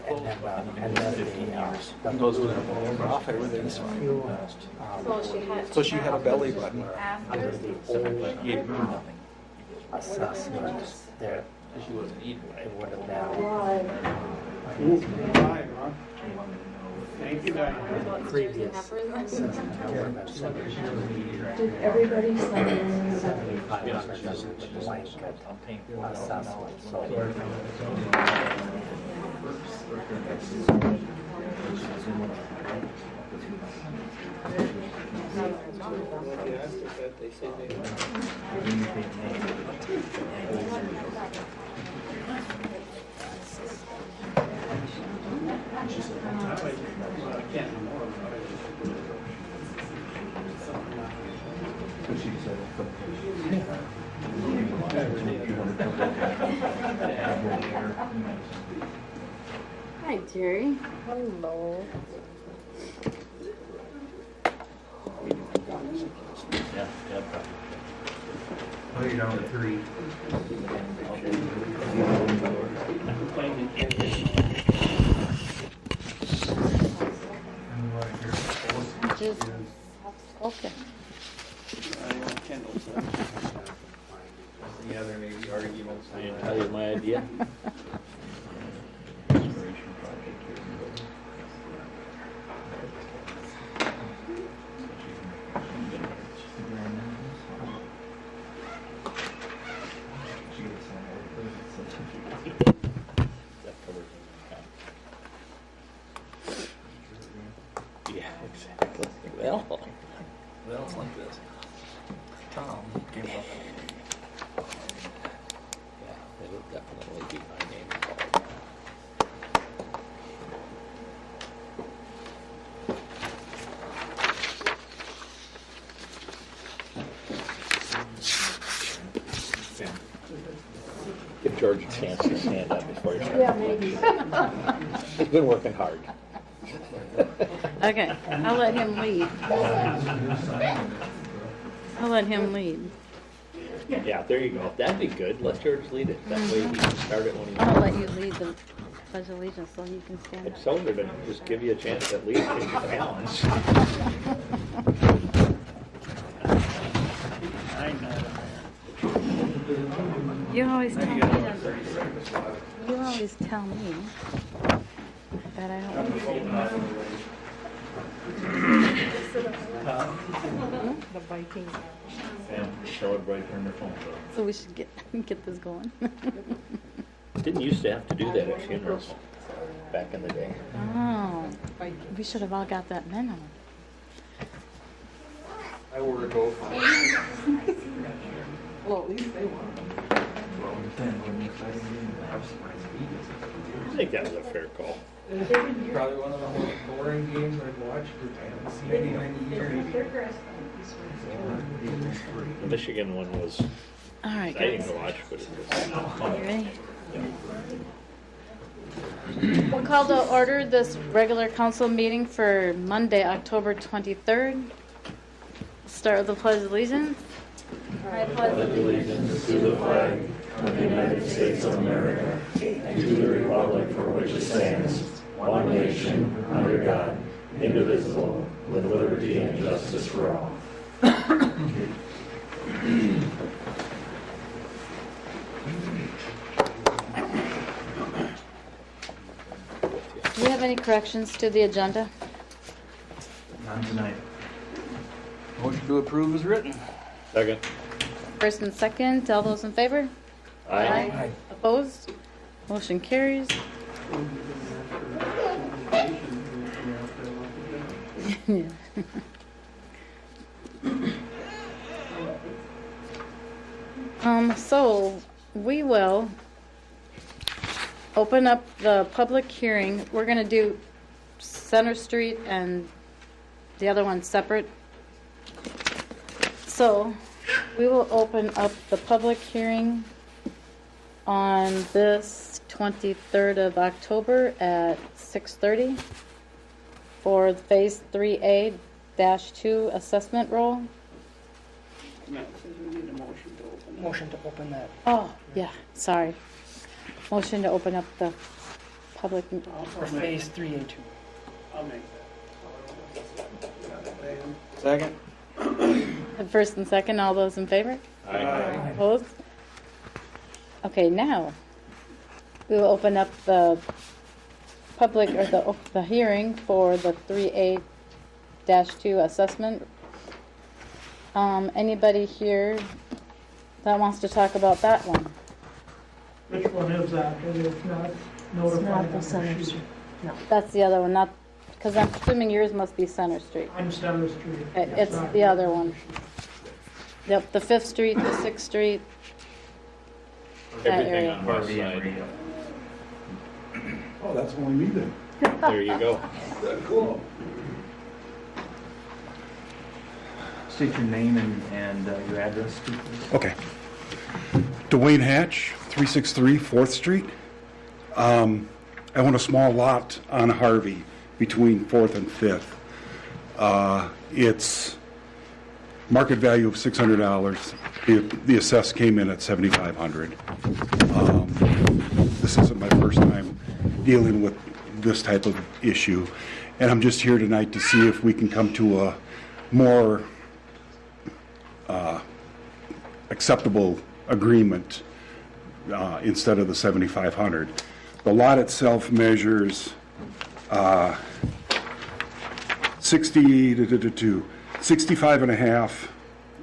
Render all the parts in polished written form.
and then the Goes with off everything. So she had. So she had a belly button. under the old Yeah, nothing. assessment, there, She wasn't eating. it would have been Thank you, Diane. previous assessment, it would have been 72. Did everybody sign in? 7,500 as a blanket assessment, so. They say they Hi, Jerry. Hello. Yeah, yeah. Oh, you're down to 3. Just, okay. Yeah, there may be arguments. I didn't tell you my idea. Yeah, exactly. Well, It's like this. Tom came up. yeah, it'll definitely be my name called. Give George a chance to stand up before he starts. Yeah, maybe. He's been working hard. Okay, I'll let him lead. I'll let him lead. Yeah, there you go. That'd be good. Let George lead it. That way he can start it when he I'll wants. let you lead the Pledge of Allegiance so you can stand I up. told her to just give you a chance at least get your balance. You always tell me. You always tell me that I don't. The Vikings. And celebrate when their phone's up. So we should get this going. Didn't used to have to do that at funerals back in the day. Oh, we should have all got that memo. I wore a goat. Well, at least they won. I think that was a fair call. Probably one of the most boring games I've watched for 90 years. The Michigan one was All right, exciting guys. to watch, but it was You ready? We'll call to order this regular council meeting for Monday, October 23rd. Start with the Pledge of Allegiance. I pledge allegiance to the flag of the United States of America and to the republic for which it stands, one nation, under God, indivisible, with liberty and justice for all. Do you have any corrections to the agenda? None tonight. Motion to approve is written. Second. First and second, all those in favor? Aye. Opposed? Motion carries. Yeah. So we will open up the public hearing. We're going to do Center Street and the other one separate. So we will open up the public hearing on this 23rd of October at 6:30 for Phase 3A-2 assessment roll. No, it says we need a motion to open. Motion to open that. Oh, yeah, sorry. Motion to open up the public, For phase 3A2. I'll make that. Second. first and second, all those in favor? Aye. Opposed? Okay, now, we will open up the public, or the hearing for the 3A-2 assessment. Anybody here that wants to talk about that one? Which one is that? Because it's not It's notified. not on the Center sheet. Street. No. That's the other one, not, because I'm assuming yours must be Center Street. I'm Center Street. It's not the other one. Yep, the 5th Street, the 6th Street. That Everything area. on west Harvey and side. Rita. Oh, that's only me then. There you go. Cool. State your name and your address, too, please. Okay. Dwayne Hatch, 363 4th Street. I own a small lot on Harvey between 4th and 5th. It's market value of $600. The assess came in at $7,500. This isn't my first time dealing with this type of issue, and I'm just here tonight to see if we can come to a more acceptable agreement instead of the 7,500. The lot itself measures 65 and a half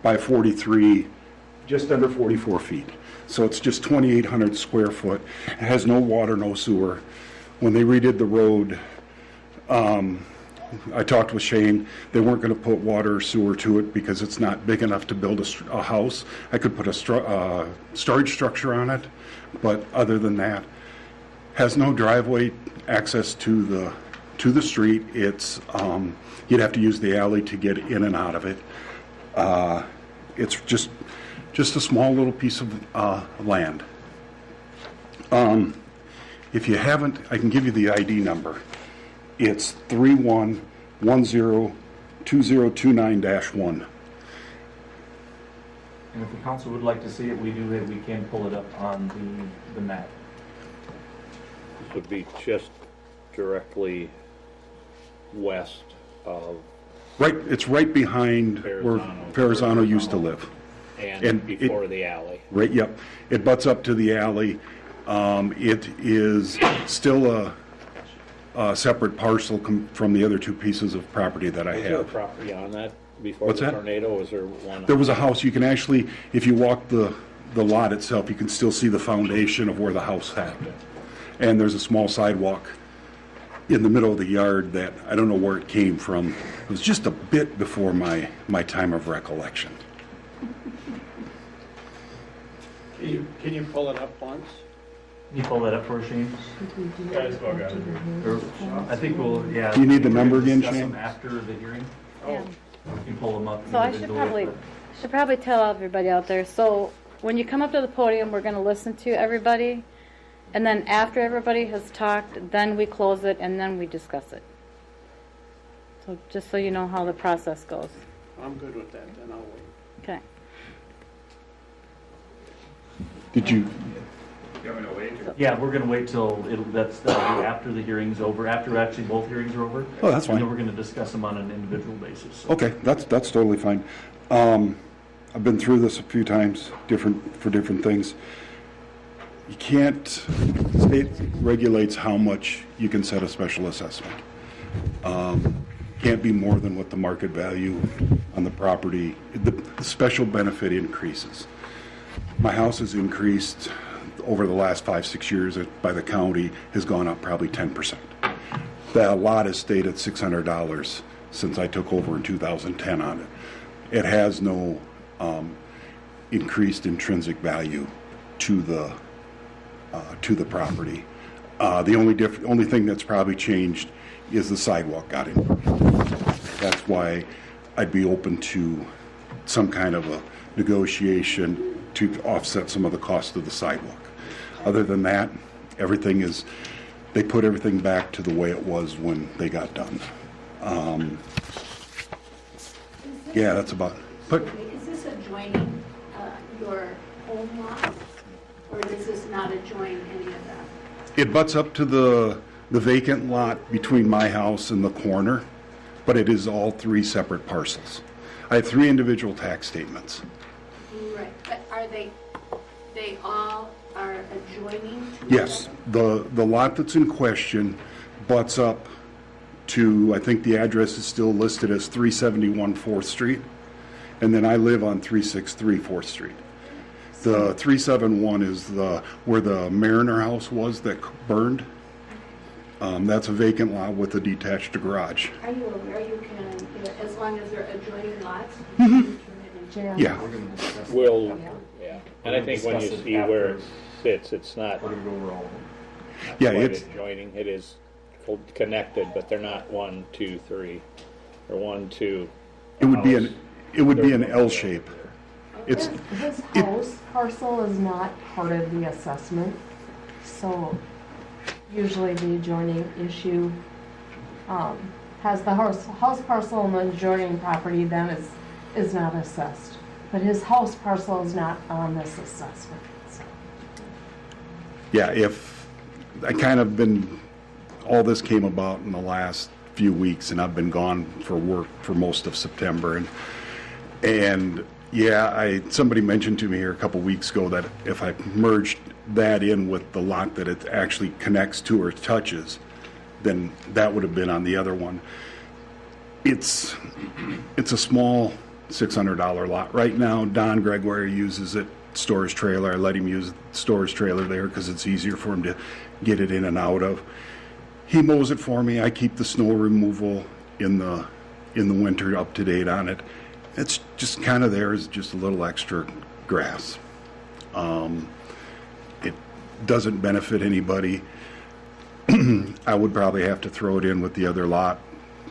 by 43, just under 44 feet. So it's just 2,800 square foot. It has no water, no sewer. When they redid the road, I talked with Shane. They weren't going to put water or sewer to it because it's not big enough to build a house. I could put a storage structure on it, but other than that, has no driveway access to the street. It's you'd have to use the alley to get in and out of it. It's just a small little piece of land. If you haven't, I can give you the ID number. It's 31102029-1. And if the council would like to see it, we can pull it up on the map. This would be just directly west of, Right, it's right behind where Verrazano used to live. and before the alley. Right, yep. It butts up to the alley. It is still a separate parcel from the other two pieces of property that I Was there a have. property on that before What's the that? tornado? Was there one? There was a house, you can actually, if you walk the lot itself, you can still see the foundation of where the house sat. And there's a small sidewalk in the middle of the yard that, I don't know where it came from. It was just a bit before my time of recollection. Can you pull it up once? Can you pull that up for us, Shane? Or, I think we'll, yeah. Do you need the number again, Discuss Shane? them after the hearing. Yeah. You can pull them up. So I should probably tell everybody out there. So when you come up to the podium, we're going to listen to everybody, and then after everybody has talked, then we close it and then we discuss it. So just so you know how the process goes. I'm good with that, then I'll wait. Okay. Did you, Yeah, we're gonna wait till, that'll be after the hearing's over, after actually both hearings are over. Oh, that's And then fine. we're gonna discuss them on an individual basis. okay, that's totally fine. I've been through this a few times, for different things. You can't, state regulates how much you can set a special assessment. Can't be more than what the market value on the property, the special benefit increases. My house has increased over the last 5-6 years by the county, has gone up probably 10%. The lot has stayed at $600 since I took over in 2010 on it. It has no increased intrinsic value to the property. The only thing that's probably changed is the sidewalk got in. That's why I'd be open to some kind of a negotiation to offset some of the cost of the sidewalk. Other than that, they put everything back to the way it was when they got done. Yeah, that's about, but Is this adjoining your home lot? Or does this not adjoin any of that? It butts up to the vacant lot between my house and the corner, but it is all 3 separate parcels. I have 3 individual tax statements. Right, but are they all are adjoining to each Yes, other? the lot that's in question butts up to, I think the address is still listed as 371 4th Street, and then I live on 363 4th Street. The 371 is where the Mariner House was that burned. That's a vacant lot with a detached garage. Are you aware you can, as long as they're adjoining lots? You can turn it into- Yeah, We'll, yeah, and I think when you see where it sits, it's not We're gonna go over all of them. yeah, quite it's, adjoining, it is connected, but they're not 1, 2, 3, or 1, 2. it would be an L shape. It's, His house parcel is not part of the assessment, so usually the adjoining issue has the house parcel and the adjoining property then is not assessed. But his house parcel is not on this assessment, so. yeah, if, I kind of been, all this came about in the last few weeks, and I've been gone for work for most of September, and yeah, somebody mentioned to me here a couple weeks ago that if I merged that in with the lot that it actually connects to or touches, then that would have been on the other one. It's a small $600 lot. Right now, Don Gregoire uses it, storage trailer. I let him use the storage trailer there because it's easier for him to get it in and out of. He mows it for me. I keep the snow removal in the winter up to date on it. It's just kind of there as just a little extra grass. It doesn't benefit anybody. I would probably have to throw it in with the other lot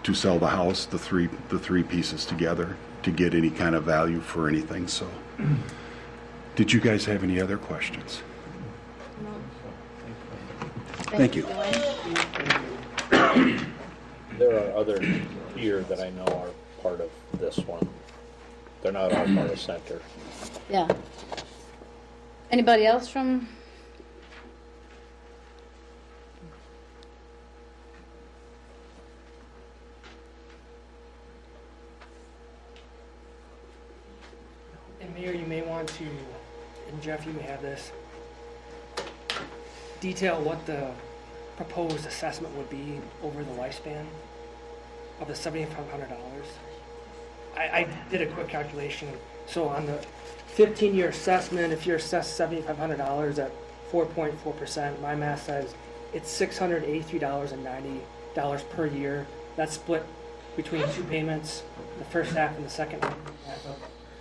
to sell the house, the three pieces together, to get any kind of value for anything. So, did you guys have any other questions? Thank you. There are other here that I know are part of this one. They're not all part of center. Yeah. Anybody else from? And Mayor, you may want to, and Jeff, you may have this, detail what the proposed assessment would be over the lifespan of the $7,500. I did a quick calculation. So on the 15-year assessment, if you're assessed $7,500 at 4.4%, my math says it's $683.90 per year. That's split between 2 payments, the first half and the second half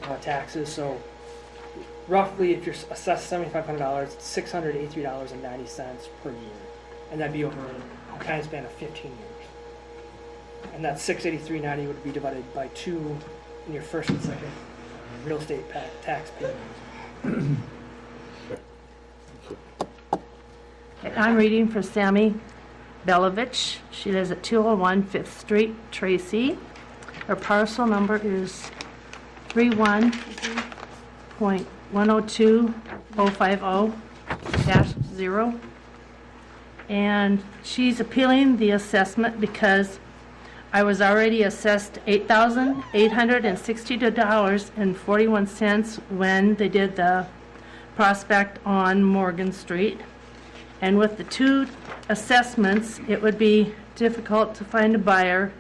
of taxes. So roughly, if you're assessed $7,500, it's $683.90 per year, and that'd be over a time span of 15 years. And that $683.90 would be divided by 2 in your first and second real estate tax payments. I'm reading for Sammy Belovich. She lives at 201 5th Street, Tracy. Her parcel number is 31.102050-0. And she's appealing the assessment because I was already assessed $8,862.41 when they did the prospect on Morgan Street. And with the 2 assessments, it would be difficult to find a buyer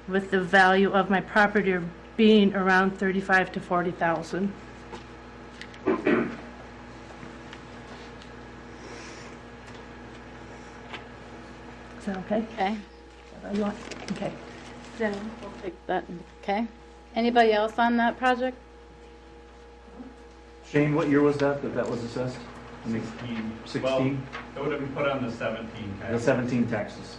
with the value of my property being around $35,000 to $40,000. Is that okay? Okay. You want? Okay. Then we'll take that. Okay. Anybody else on that project? Shane, what year was that was assessed? 16? Well, it would have been put on the 17 tax. The 17 taxes.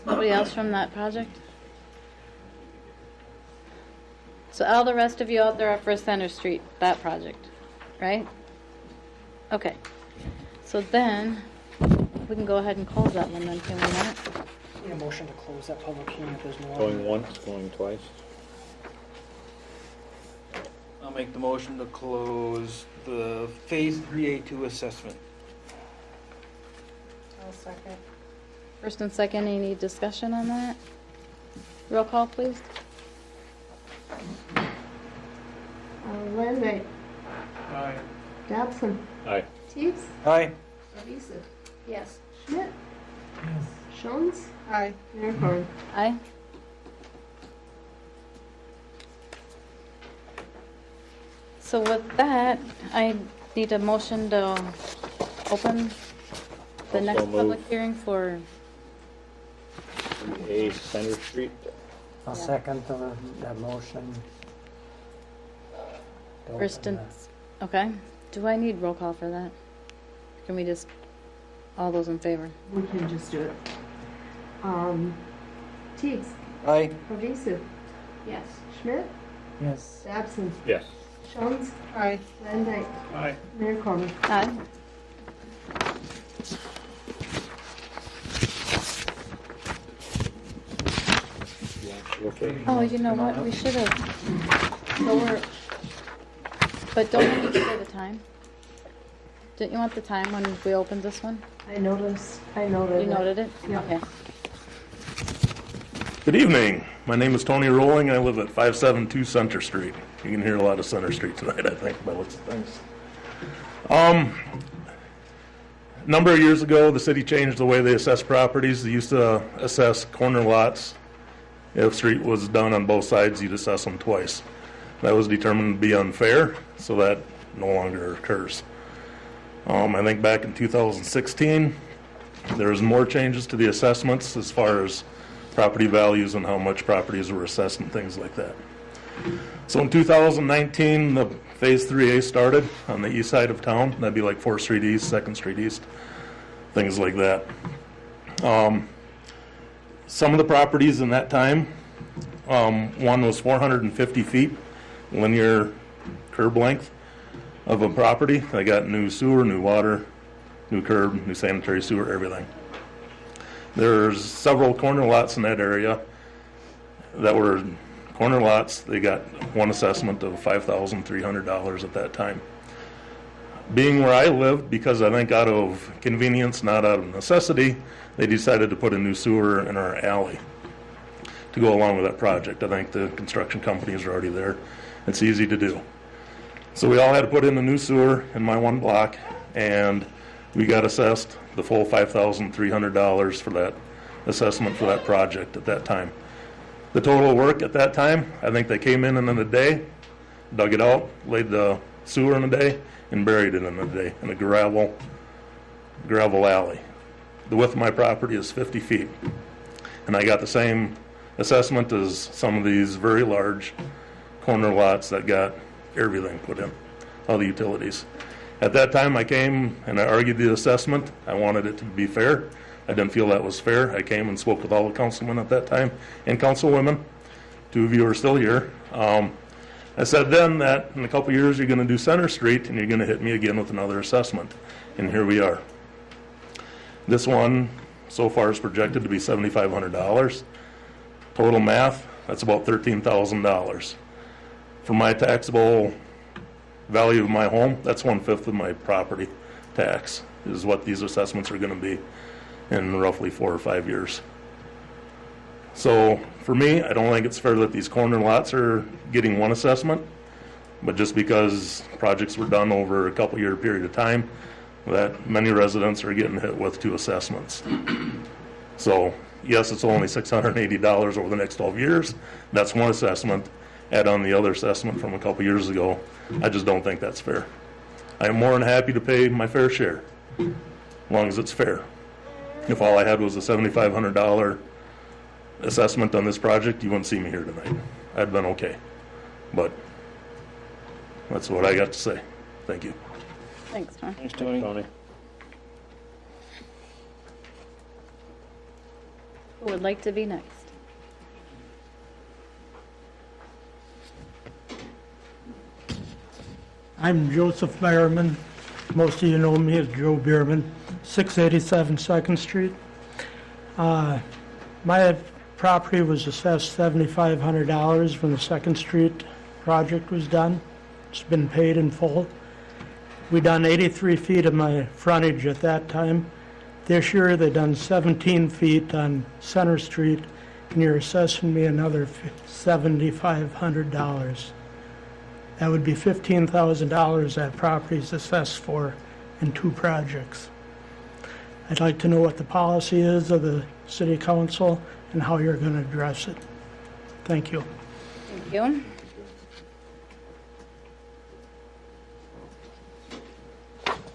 Nobody else from that project? So all the rest of you out there are for Center Street, that project, right? Okay. So then, we can go ahead and close that one then, can we not? Need a motion to close that public hearing if there's no Going other. once, going twice. make the motion to close the Phase 3A2 assessment. I'll second. First and second, any discussion on that? Roll call, please. Landay, Aye. Dobson, Aye. Teagues, Aye. Parvizu, Yes. Schmidt, Jones, Aye. Mayor Horn. Aye. So with that, I need a motion to open the Also next public move. hearing for, 3A Center Street. I'll second that motion. To first open and, okay. Do I need roll call for that? Can we just, all those in favor? We can just do it. Teagues, Aye. Parvizu, Yes. Schmidt, Yes. Dobson, Yes. Jones, Aye. Landay, Aye. Mayor Horn. Aye. Okay. Oh, you know what, we should have, so we're, but don't we say the time? Didn't you want the time when we opened this one? I noted You noted it? Yeah. Okay. Good evening. My name is Tony Rolling. I live at 572 Center Street. You can hear a lot of Center Street tonight, I think, by looks of things. A number of years ago, the city changed the way they assess properties. They used to assess corner lots. If street was done on both sides, you'd assess them twice. That was determined to be unfair, so that no longer occurs. I think back in 2016, there was more changes to the assessments as far as property values and how much properties were assessed and things like that. So in 2019, the Phase 3A started on the east side of town. That'd be like 4th Street East, 2nd Street East, things like that. Some of the properties in that time, one was 450 feet linear curb length of a property. They got new sewer, new water, new curb, new sanitary sewer, everything. There's several corner lots in that area that were corner lots. They got one assessment of $5,300 at that time. Being where I lived, because I think out of convenience, not out of necessity, they decided to put a new sewer in our alley to go along with that project. I think the construction companies are already there. It's easy to do. So we all had to put in a new sewer in my one block, and we got assessed the full $5,300 for that assessment for that project at that time. The total work at that time, I think they came in a day, dug it out, laid the sewer in a day, and buried it in a day in a gravel alley. The width of my property is 50 feet. And I got the same assessment as some of these very large corner lots that got everything put in, all the utilities. At that time, I came and I argued the assessment. I wanted it to be fair. I didn't feel that was fair. I came and spoke with all the councilmen at that time and councilwomen. 2 of you are still here. I said then that in a couple of years you're going to do Center Street and you're going to hit me again with another assessment. And here we are. This one so far is projected to be $7,500. Total math, that's about $13,000. For my taxable value of my home, that's 1/5 of my property tax is what these assessments are going to be in roughly 4 or 5 years. So for me, I don't think it's fair that these corner lots are getting one assessment, but just because projects were done over a couple year period of time, that many residents are getting hit with 2 assessments. So yes, it's only $680 over the next 12 years. That's one assessment. Add on the other assessment from a couple years ago. I just don't think that's fair. I am more than happy to pay my fair share, as long as it's fair. If all I had was a $7,500 assessment on this project, you wouldn't see me here tonight. I'd been okay. But that's what I got to say. Thank you. Thanks, Tom. Thanks, Tony. Tony. Who would like to be next? I'm Joseph Behrman. Most of you know me as Joe Bierman, 687 2nd Street. My property was assessed $7,500 when the 2nd Street project was done. It's been paid in full. We done 83 feet of my frontage at that time. This year, they done 17 feet on Center Street, and you're assessing me another $7,500. That would be $15,000 that property's assessed for in 2 projects. I'd like to know what the policy is of the city council and how you're going to address it. Thank you. Thank you.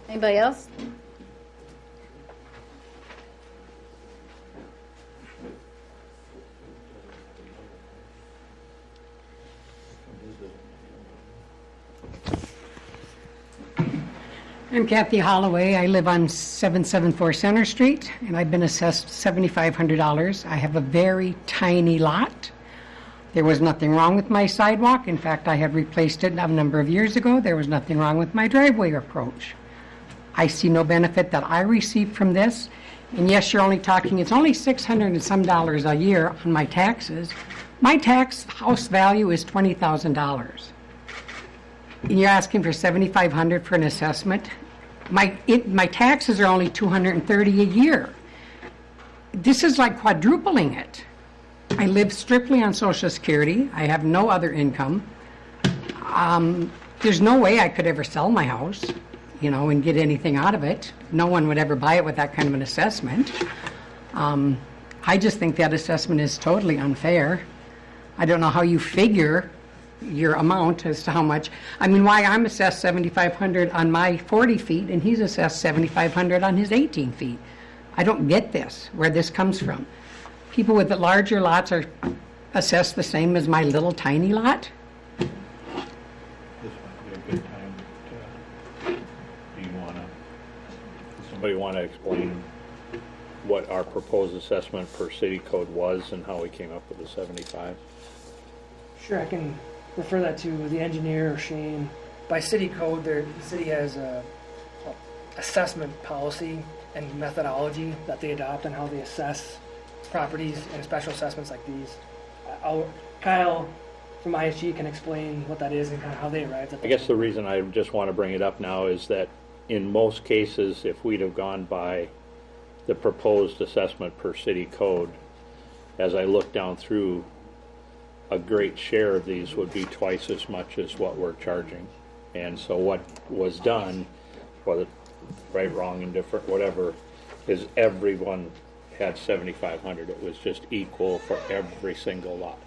Anybody else? I'm Kathy Holloway. I live on 774 Center Street, and I've been assessed $7,500. I have a very tiny lot. There was nothing wrong with my sidewalk. In fact, I had replaced it a number of years ago. There was nothing wrong with my driveway approach. I see no benefit that I receive from this. And yes, you're only talking, it's only $600 and some a year on my taxes. My tax house value is $20,000. And you're asking for $7,500 for an assessment? My taxes are only $230 a year. This is like quadrupling it. I live strictly on Social Security. I have no other income. There's no way I could ever sell my house, and get anything out of it. No one would ever buy it with that kind of an assessment. I just think that assessment is totally unfair. I don't know how you figure your amount as to how much. Why I'm assessed $7,500 on my 40 feet and he's assessed $7,500 on his 18 feet. I don't get this, where this comes from. People with the larger lots are assessed the same as my little tiny lot. This might be a good time to, does somebody want to explain what our proposed assessment per city code was and how we came up with the 75? Sure, I can refer that to the engineer or Shane. By city code, the city has a assessment policy and methodology that they adopt on how they assess properties and special assessments like these. Kyle from ISG can explain what that is and kind of how they arrived at that. I guess the reason I just want to bring it up now is that in most cases, if we'd have gone by the proposed assessment per city code, as I look down through, a great share of these would be twice as much as what we're charging. And so what was done, whether right, wrong, indifferent, whatever, is everyone had 7,500. It was just equal for every single lot.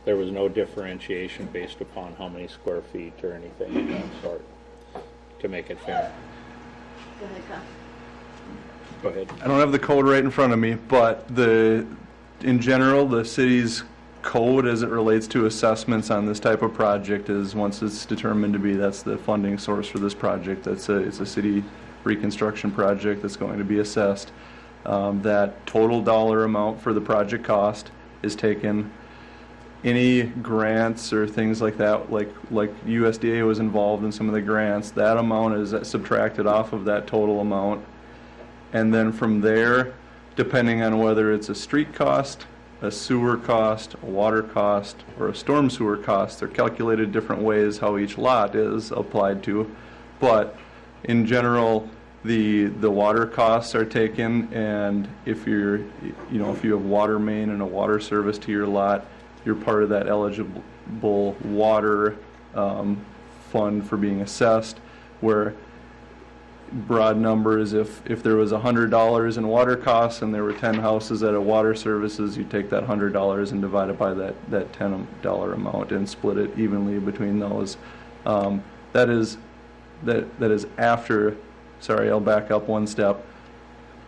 There was no differentiation based upon how many square feet or anything of that sort to make it fair. Go ahead. I don't have the code right in front of me, but in general, the city's code as it relates to assessments on this type of project is, once it's determined to be that's the funding source for this project, it's a city reconstruction project that's going to be assessed, that total dollar amount for the project cost is taken. Any grants or things like that, like USDA was involved in some of the grants, that amount is subtracted off of that total amount. And then from there, depending on whether it's a street cost, a sewer cost, a water cost, or a storm sewer cost, they're calculated different ways how each lot is applied to. But in general, the water costs are taken, and if you have water main and a water service to your lot, you're part of that eligible water fund for being assessed, where broad numbers, if there was $100 in water costs and there were 10 houses at a water services, you take that $100 and divide it by that $10 amount and split it evenly between those. That is after, sorry, I'll back up one step.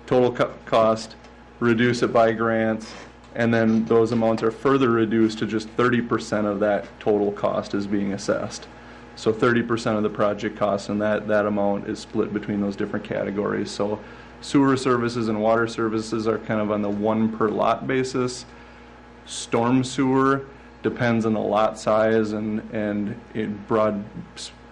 Total cost, reduce it by grants, and then those amounts are further reduced to just 30% of that total cost is being assessed. So 30% of the project cost, and that amount is split between those different categories. So sewer services and water services are kind of on the one per lot basis. Storm sewer depends on the lot size, and in broad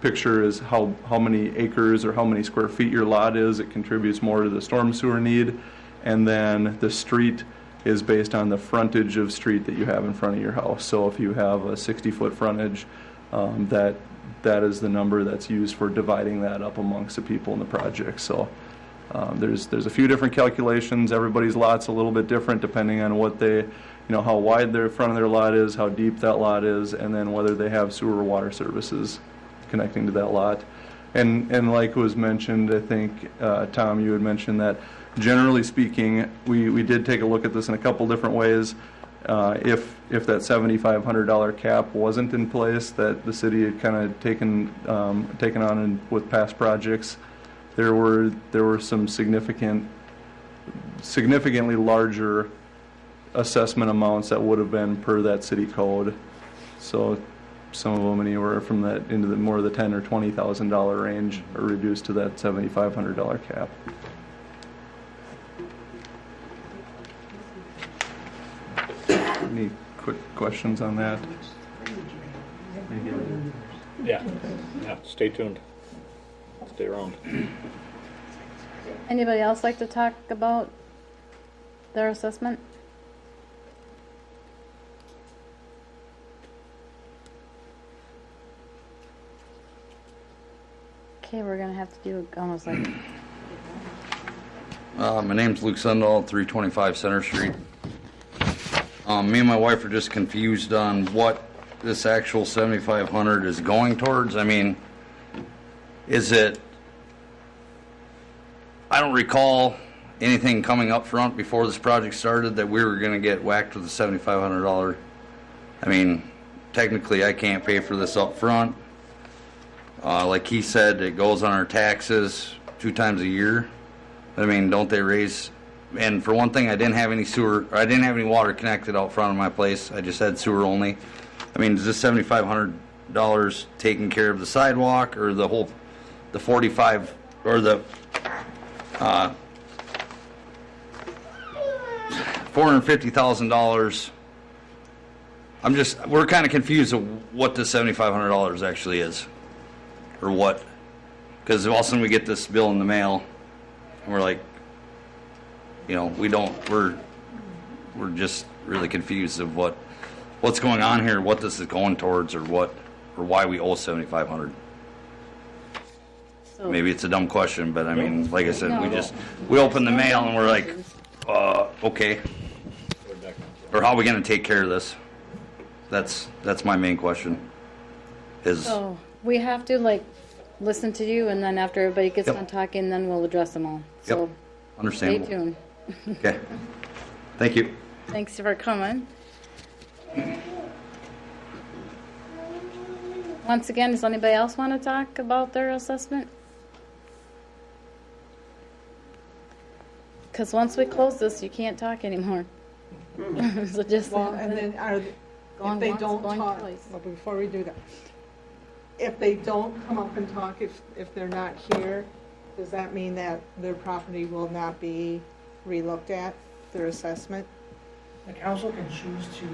picture is how many acres or how many square feet your lot is. It contributes more to the storm sewer need. And then the street is based on the frontage of street that you have in front of your house. So if you have a 60-foot frontage, that is the number that's used for dividing that up amongst the people in the project. So there's a few different calculations. Everybody's lot's a little bit different depending on what they, how wide their front of their lot is, how deep that lot is, and then whether they have sewer or water services connecting to that lot. And like was mentioned, I think, Tom, you had mentioned that generally speaking, we did take a look at this in a couple different ways. If that $7,500 cap wasn't in place, that the city had kind of taken on with past projects, there were some significantly larger assessment amounts that would have been per that city code. So some of them anywhere from that into the more of the $10,000 or $20,000 range are reduced to that $7,500 cap. Any quick questions on that? Yeah, stay tuned. Stay around. Anybody else like to talk about their assessment? Okay, we're gonna have to do almost like. My name's Luke Sundahl, 325 Center Street. Me and my wife are just confused on what this actual 7,500 is going towards. I mean, is it? I don't recall anything coming up front before this project started that we were going to get whacked with a $7,500. I mean, technically, I can't pay for this up front. Like he said, it goes on our taxes 2 times a year. I mean, don't they raise? And for one thing, I didn't have any sewer, or I didn't have any water connected out front of my place. I just had sewer only. I mean, is this $7,500 taking care of the sidewalk, or the whole, the 45, or the $450,000? We're kind of confused of what the $7,500 actually is, or what, because all of a sudden we get this bill in the mail, and we're like, we're just really confused of what's going on here, what this is going towards, or why we owe $7,500. So, maybe it's a dumb question, but I mean, like I said, we open the mail and we're like, okay, or how are we going to take care of this? That's my main question. So we have to listen to you, and then after everybody gets done talking, then we'll address them all. So understandable. Stay tuned. Okay. Thank you. Thanks for coming. Once again, does anybody else want to talk about their assessment? Because once we close this, you can't talk anymore. So just and then if they don't talk, well, before we do that, if they don't come up and talk, if they're not here, does that mean that their property will not be relooked at, their assessment? The council can choose to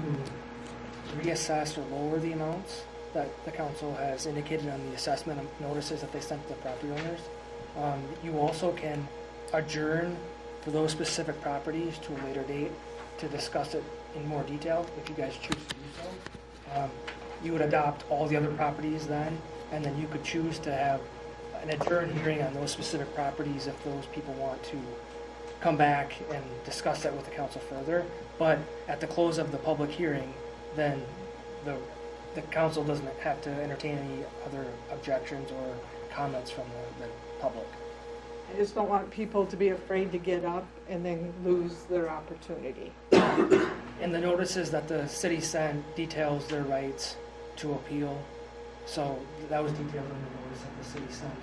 reassess or lower the amounts that the council has indicated on the assessment notices that they sent to the property owners. You also can adjourn for those specific properties to a later date to discuss it in more detail if you guys choose to do so. You would adopt all the other properties then, and then you could choose to have an adjourned hearing on those specific properties if those people want to come back and discuss that with the council further. But at the close of the public hearing, then the council doesn't have to entertain any other objections or comments from the public. I just don't want people to be afraid to get up and then lose their opportunity. And the notices that the city sent details their rights to appeal. So that was detailed in the notice that the city sent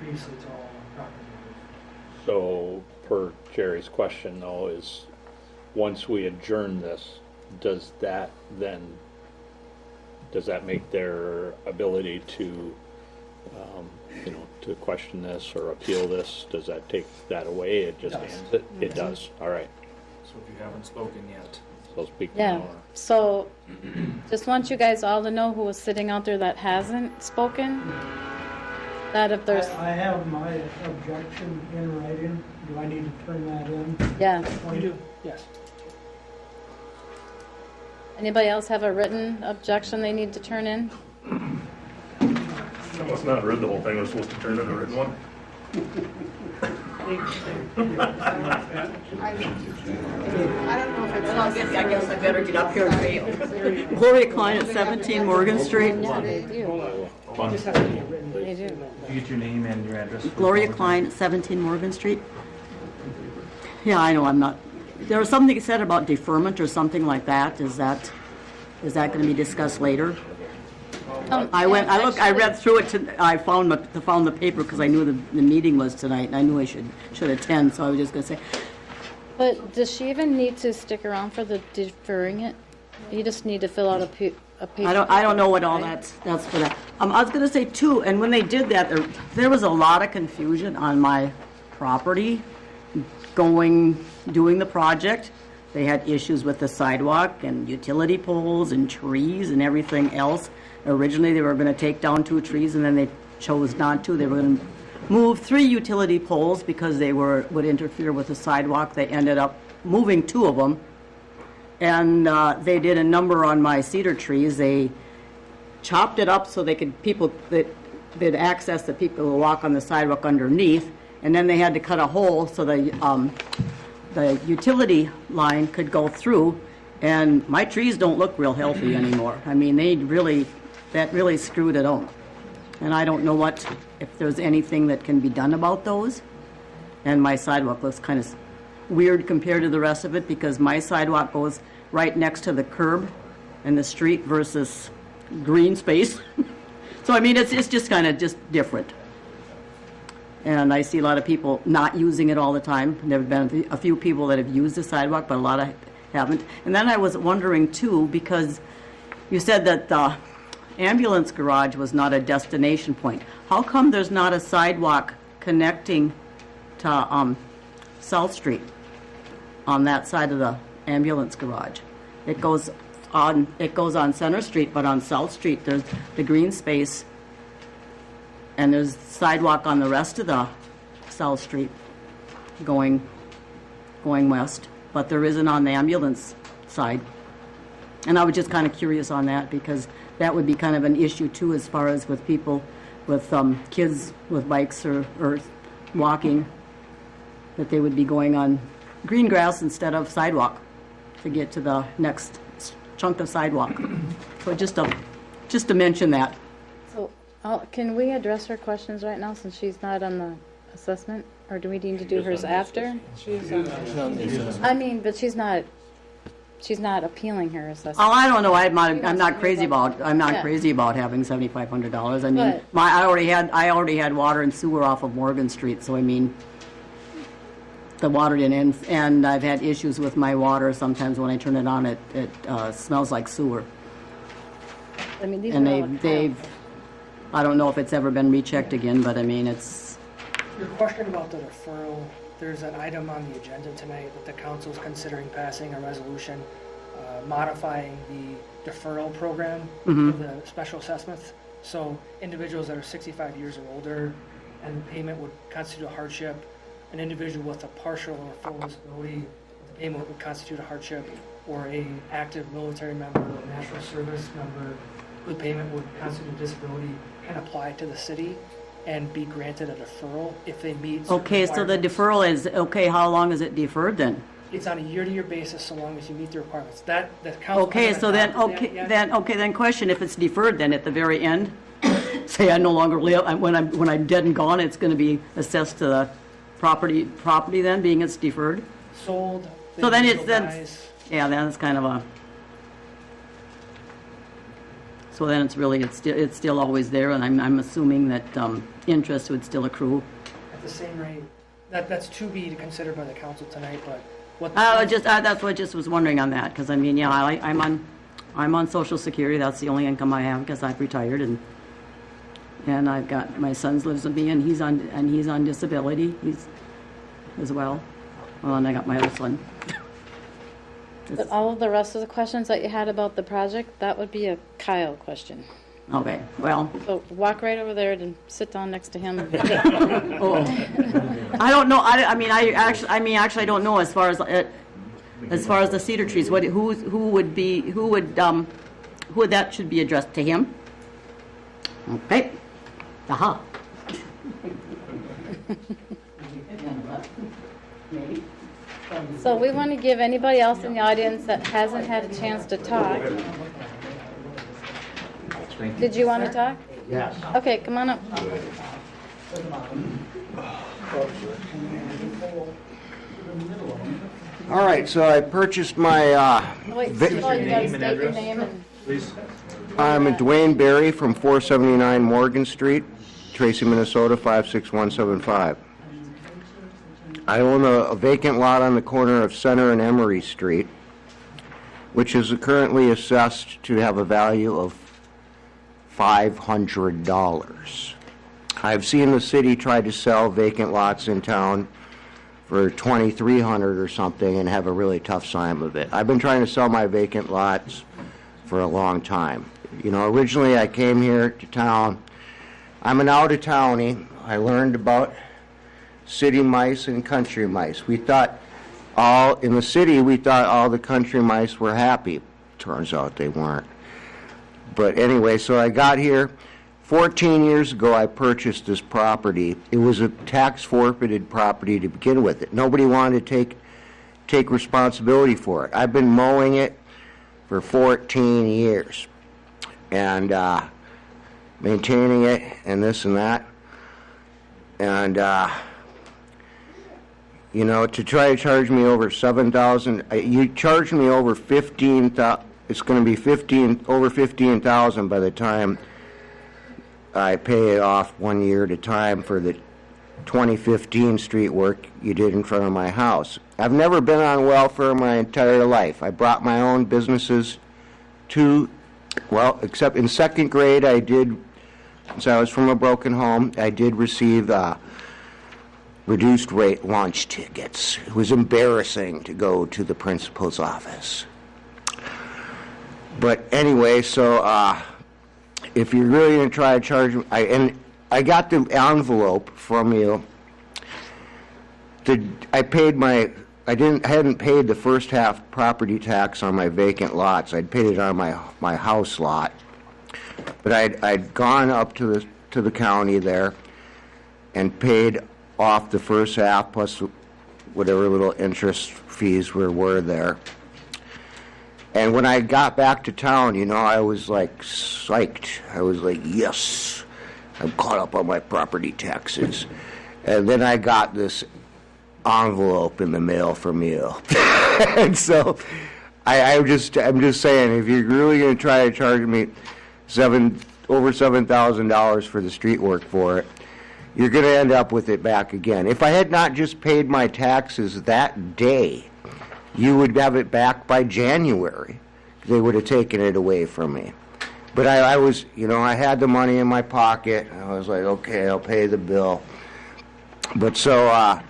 previously to all property owners. So, per Jerry's question though, is once we adjourn this, does that make their ability to, to question this or appeal this, does that take that away? It just ends it? It does, all right. So if you haven't spoken yet. So speak Yeah, now. so just want you guys all to know who is sitting out there that hasn't spoken, that if there's... I have my objection in writing. Do I need to turn that in? Yeah. You do, yes. Anybody else have a written objection they need to turn in? I must not have read the whole thing. We're supposed to turn in a written one. I don't know if it's. I guess I better get up here and read. Gloria Klein at 17 Morgan Street. Yeah, they do. You just have to get written. They do. You get your name and your address. Gloria Klein at 17 Morgan Street. Yeah, I know I'm not. There was something said about deferment or something like that. Is that going to be discussed later? I read through it. I found the paper because I knew the meeting was tonight, and I knew I should attend. So I was just going to say. But does she even need to stick around for the deferring it? You just need to fill out a paper. I don't know what all that's for that. I was going to say too, and when they did that, there was a lot of confusion on my property doing the project. They had issues with the sidewalk and utility poles and trees and everything else. Originally, they were going to take down 2 trees, and then they chose not to. They were going to move 3 utility poles because they would interfere with the sidewalk. They ended up moving 2 of them, and they did a number on my cedar trees. They chopped it up so they'd access the people who walk on the sidewalk underneath, and then they had to cut a hole so the utility line could go through. And my trees don't look real healthy anymore. I mean, that really screwed it up. And I don't know if there's anything that can be done about those. And my sidewalk looks kind of weird compared to the rest of it because my sidewalk goes right next to the curb and the street versus green space. So, I mean, it's just kind of just different. And I see a lot of people not using it all the time. There have been a few people that have used the sidewalk, but a lot of haven't. And then I was wondering, too, because you said that the ambulance garage was not a destination point. How come there's not a sidewalk connecting to South Street on that side of the ambulance garage? It goes on Center Street, but on South Street there's the green space, and there's sidewalk on the rest of the South Street going west, but there isn't on the ambulance side. And I was just kind of curious on that because that would be kind of an issue too as far as with people with kids with bikes or walking, that they would be going on green grass instead of sidewalk to get to the next chunk of sidewalk. So just to mention that. So can we address her questions right now since she's not on the assessment? Or do we need to do hers after? I mean, but she's not appealing her assessment. Oh, I don't know. I'm not crazy about crazy about having $7,500. I mean, I already had water and sewer off of Morgan Street, so I mean, the water didn't end, and I've had issues with my water. Sometimes when I turn it on, it smells like sewer. I mean, these and are they've I don't know if it's ever been rechecked again, but I mean, it's. Your question about the deferral, there's an item on the agenda tonight that the council is considering passing a resolution modifying the deferral program for the special assessments. So individuals that are 65 years or older and the payment would constitute a hardship, an individual with a partial or full disability, the payment would constitute a hardship, or a active military member or national service member, the payment would constitute disability, can apply to the city and be granted a deferral if they meet certain Okay, so the requirements. deferral is, okay, how long is it deferred then? It's on a year-to-year basis so long as you meet the requirements. That council. Okay, so then, then question, if it's deferred then at the very end, say I no longer live, when I'm dead and gone, it's going to be assessed to the property then, being it's deferred? Sold. So then it's, dies. yeah, then it's kind of a, so then it's really, it's still always there, and I'm assuming that interest would still accrue. At the same rate. That's to be considered by the council tonight, but what. That's what I just was wondering on that, because I mean, yeah, I'm on Social Security. That's the only income I have because I've retired, and I've got my son lives with me, and he's on disability. He's as well. Well, and I got my other son. But all of the rest of the questions that you had about the project, that would be a Kyle question. Okay, well. So walk right over there and sit down next to him. Oh. I don't know. I actually don't know as far as the cedar trees. Who would that should be addressed to him? Okay. Aha. So we want to give anybody else in the audience that hasn't had a chance to talk. Did you want to talk? Yes. Okay, come on up. All right, so I purchased my, Wait, first of all, you gotta state your name and... I'm Dwayne Berry from 479 Morgan Street, Tracy, Minnesota, 56175. I own a vacant lot on the corner of Center and Emery Street, which is currently assessed to have a value of $500. I've seen the city try to sell vacant lots in town for $2,300 or something and have a really tough time of it. I've been trying to sell my vacant lots for a long time. You know, originally I came here to town. I'm an out-of-townie. I learned about city mice and country mice. We thought in the city, we thought all the country mice were happy. Turns out they weren't. But anyway, so I got here. 14 years ago, I purchased this property. It was a tax-forfeited property to begin with. Nobody wanted to take responsibility for it. I've been mowing it for 14 years and maintaining it and this and that. And, you know, to try to charge me over $7,000, you charged me over $15,000. It's going to be over $15,000 by the time I pay it off 1 year at a time for the 2015 street work you did in front of my house. I've never been on welfare my entire life. I brought my own businesses except in second grade I did, since I was from a broken home, I did receive reduced rate lunch tickets. It was embarrassing to go to the principal's office. But anyway, so if you're really going to try to charge me, I got the envelope from you. I hadn't paid the first half property tax on my vacant lots. I'd paid it on my house lot, but I'd gone up to the county there and paid off the first half plus whatever little interest fees were there. And when I got back to town, you know, I was like psyched. I was like, yes, I'm caught up on my property taxes. And then I got this envelope in the mail from you. And so I'm just saying, if you're really going to try to charge me over $7,000 for the street work for it, you're going to end up with it back again. If I had not just paid my taxes that day, you would have it back by January. They would have taken it away from me. But I was, you know, I had the money in my pocket. I was like, okay, I'll pay the bill. But so I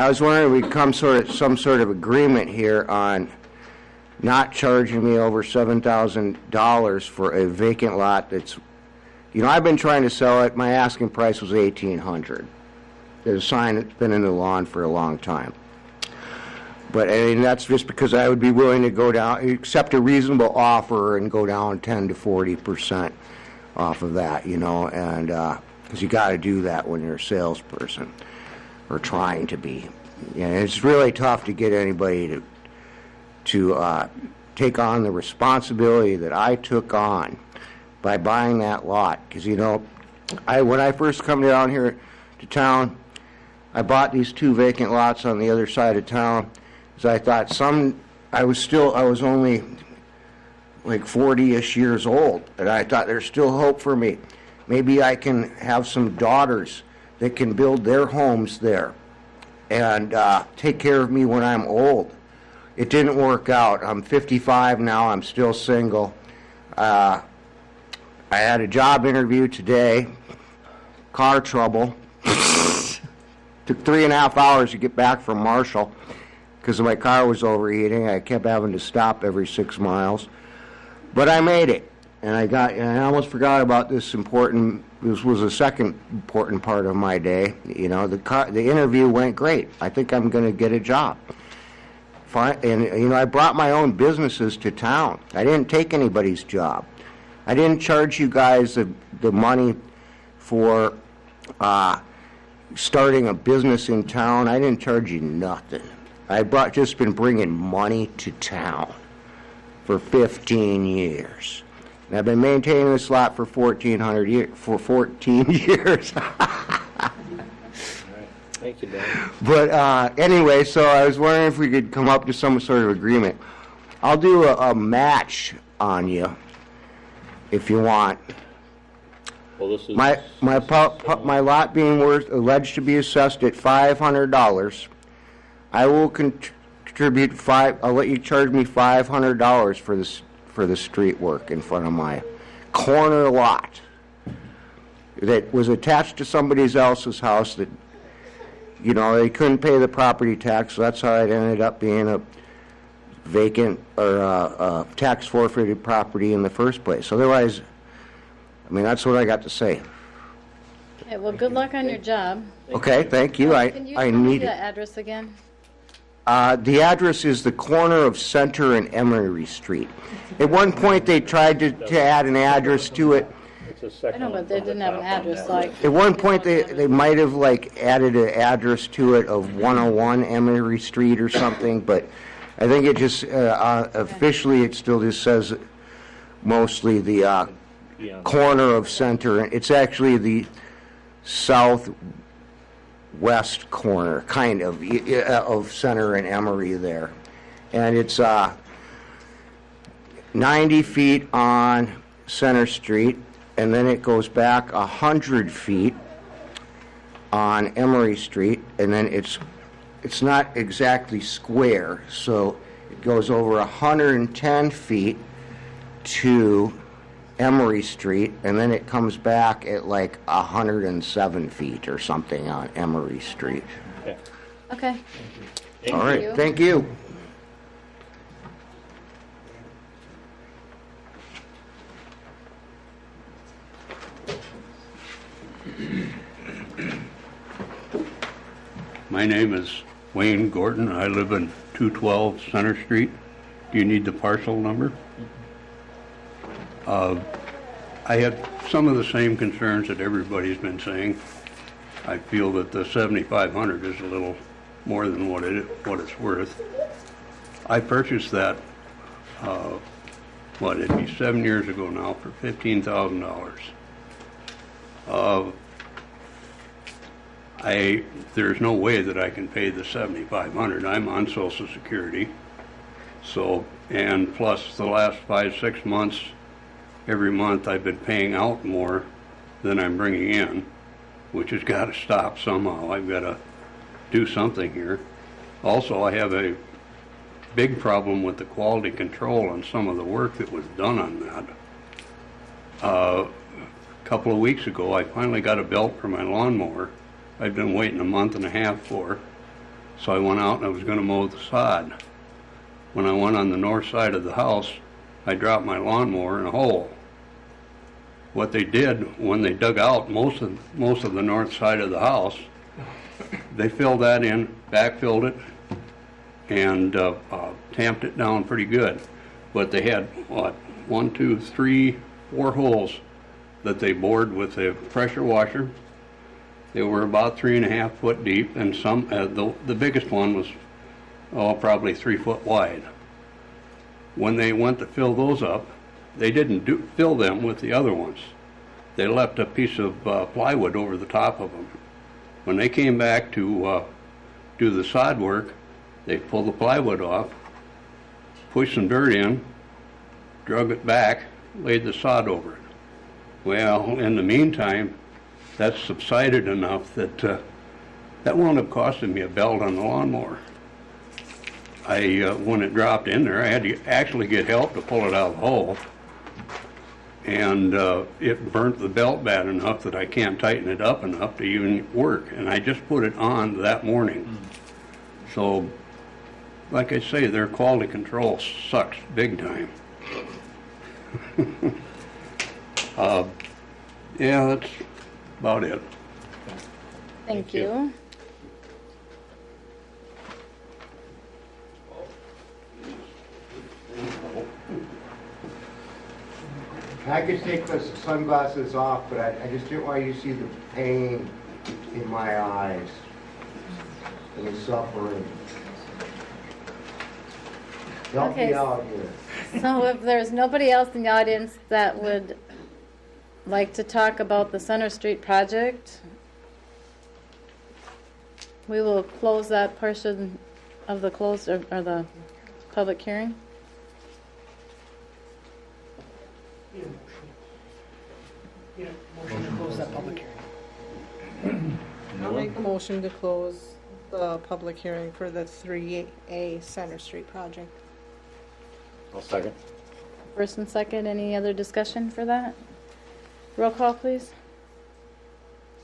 was wondering if we come some sort of agreement here on not charging me over $7,000 for a vacant lot that's, you know, I've been trying to sell it. My asking price was $1,800. There's a sign that's been in the lawn for a long time. But I mean, that's just because I would be willing to go down, accept a reasonable offer and go down 10 to 40% off of that, you know, and because you got to do that when you're a salesperson or trying to be. You know, it's really tough to get anybody to take on the responsibility that I took on by buying that lot. Because, you know, when I first come down here to town, I bought these 2 vacant lots on the other side of town. So I thought I was only like 40-ish years old, and I thought there's still hope for me. Maybe I can have some daughters that can build their homes there and take care of me when I'm old. It didn't work out. I'm 55 now. I'm still single. I had a job interview today. Car trouble. Took 3.5 hours to get back from Marshall because my car was overheating. I kept having to stop every 6 miles. But I made it. And I almost forgot about this was the second important part of my day. You know, the interview went great. I think I'm going to get a job. And, you know, I brought my own businesses to town. I didn't take anybody's job. I didn't charge you guys the money for starting a business in town. I didn't charge you nothing. Just been bringing money to town for 15 years. And I've been maintaining this lot for 14 years. Thank you, Dan. But anyway, so I was wondering if we could come up to some sort of agreement. I'll do a match on you if you want. Well, this is My lot being alleged to be assessed at $500. I will contribute I'll let you charge me $500 for the street work in front of my corner lot that was attached to somebody else's house that, they couldn't pay the property tax, so that's how it ended up being a vacant or a tax forfeited property in the first place. Otherwise, that's what I got to say. Okay, well, good luck on your job. Okay, thank you. Can you I tell me need the it. address again? The address is the corner of Center and Emery Street. At one point, they tried to add an address to it. I know, but they didn't have an address, like... At one point, they might have, added an address to it of 101 Emery Street or something, but I think it just, officially, it still just says mostly the corner of Center. It's actually the southwest corner, kind of Center and Emery there. And it's 90 feet on Center Street, and then it goes back 100 feet on Emery Street, and then it's not exactly square, so it goes over 110 feet to Emery Street, and then it comes back at 107 feet or something on Emery Street. Okay. All right, thank you. My name is Wayne Gordon. I live in 212 Center Street. Do you need the parcel number? I had some of the same concerns that everybody's been saying. I feel that the 7,500 is a little more than what it's worth. I purchased that, it'd be 7 years ago now, for $15,000. There's no way that I can pay the 7,500. I'm on Social Security. So, and plus the last 5-6 months, every month I've been paying out more than I'm bringing in, which has got to stop somehow. I've got to do something here. Also, I have a big problem with the quality control on some of the work that was done on that. A couple of weeks ago, I finally got a belt for my lawnmower. I'd been waiting a month and a half for, so I went out and I was going to mow the sod. When I went on the north side of the house, I dropped my lawnmower in a hole. What they did when they dug out most of the north side of the house, they filled that in, backfilled it, and tamped it down pretty good. But they had, 1, 2, 3, 4 holes that they bored with a pressure washer. They were about 3.5 foot deep, and some the biggest one was probably 3 foot wide. When they went to fill those up, they didn't fill them with the other ones. They left a piece of plywood over the top of them. When they came back to do the sod work, they pulled the plywood off, pushed some dirt in, drug it back, laid the sod over it. Well, in the meantime, that's subsided enough that that wound up costing me a belt on the lawnmower. When it dropped in there, I had to actually get help to pull it out of the hole. And it burnt the belt bad enough that I can't tighten it up enough to even work. And I just put it on that morning. So, like I say, their quality control sucks big time. Yeah, that's about it. Thank you. I could take the sunglasses off, but I just didn't want you to see the pain in my eyes and the suffering. Help Okay. me out here. So if there's nobody else in the audience that would like to talk about the Center Street project, we will close that portion of the closed or the public hearing. Yeah, motion to close that public hearing. I'll make a motion to close the public hearing for the 3A Center Street project. I'll second. First and second, any other discussion for that? Roll call, please.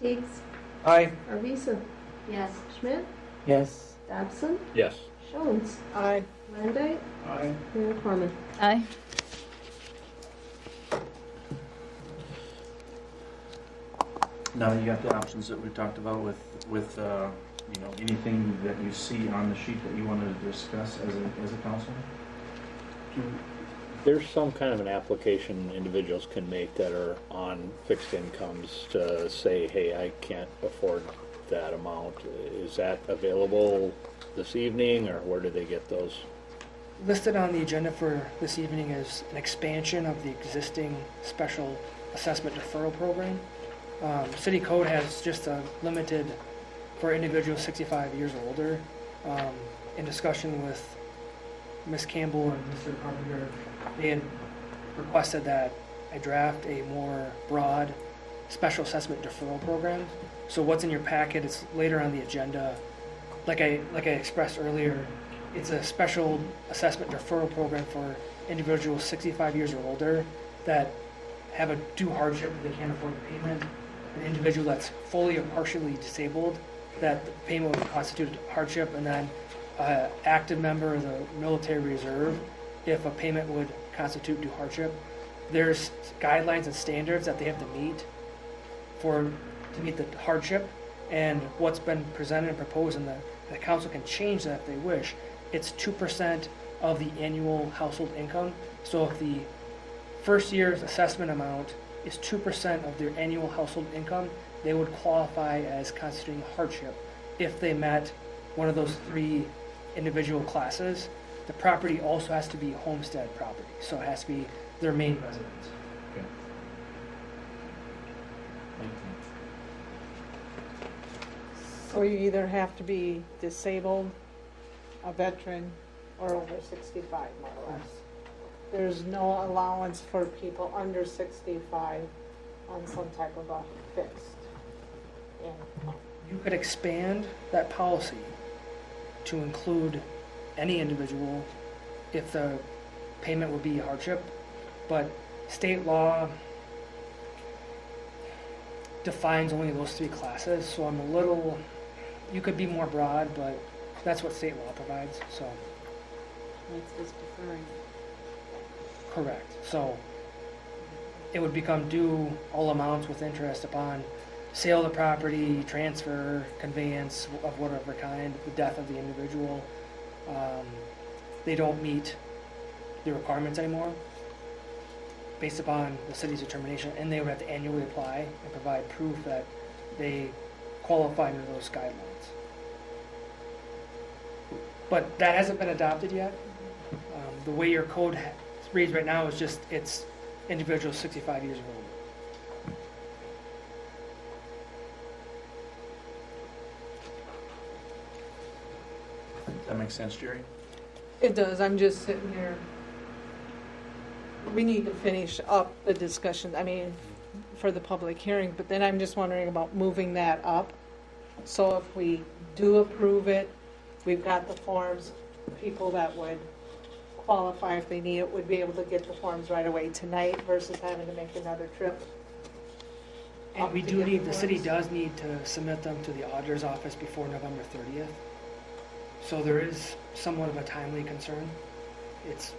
Teagues? Aye. Arvisa? Yes. Schmidt? Yes. Dobson? Yes. Jones? Aye. Landine? Aye. Mayor Corman? Aye. Now that you got the options that we talked about with anything that you see on the sheet that you want to discuss as a council? There's some kind of an application individuals can make that are on fixed incomes to say, hey, I can't afford that amount. Is that available this evening, or where do they get those? Listed on the agenda for this evening is an expansion of the existing special assessment deferral program. City code has just a limited for individuals 65 years or older. In discussion with Ms. Campbell and Mr. Carpenter, they had requested that I draft a more broad special assessment deferral program. So what's in your packet is later on the agenda. Like I expressed earlier, it's a special assessment deferral program for individuals 65 years or older that have a due hardship that they can't afford the payment. An individual that's fully or partially disabled, that the payment would constitute hardship, and then an active member of the military reserve, if a payment would constitute due hardship. There's guidelines and standards that they have to meet to meet the hardship, and what's been presented and proposed, and the council can change that if they wish. It's 2% of the annual household income. So if the first year's assessment amount is 2% of their annual household income, they would qualify as constituting hardship if they met one of those three individual classes. The property also has to be homestead property, so it has to be their main residence. Okay. Thank you. So you either have to be disabled, a veteran, or over 65, more or less. There's no allowance for people under 65 on some type of a fixed income. You could expand that policy to include any individual if the payment would be hardship, but state law defines only those three classes, so you could be more broad, but that's what state law provides, so. It's just deferring. Correct. So it would become due all amounts with interest upon sale of the property, transfer, conveyance of whatever kind, the death of the individual. They don't meet the requirements anymore based upon the city's determination, and they would have to annually apply and provide proof that they qualify under those guidelines. But that hasn't been adopted yet. The way your code reads right now is just it's individuals 65 years or older. Does that make sense, Jerry? It does, I'm just sitting here. We need to finish up the discussion, for the public hearing, but then I'm just wondering about moving that up. So if we do approve it, we've got the forms, people that would qualify if they need it would be able to get the forms right away tonight versus having to make another trip. And we do need, the city does need to submit them to the auditor's office before November 30th. So there is somewhat of a timely concern. It's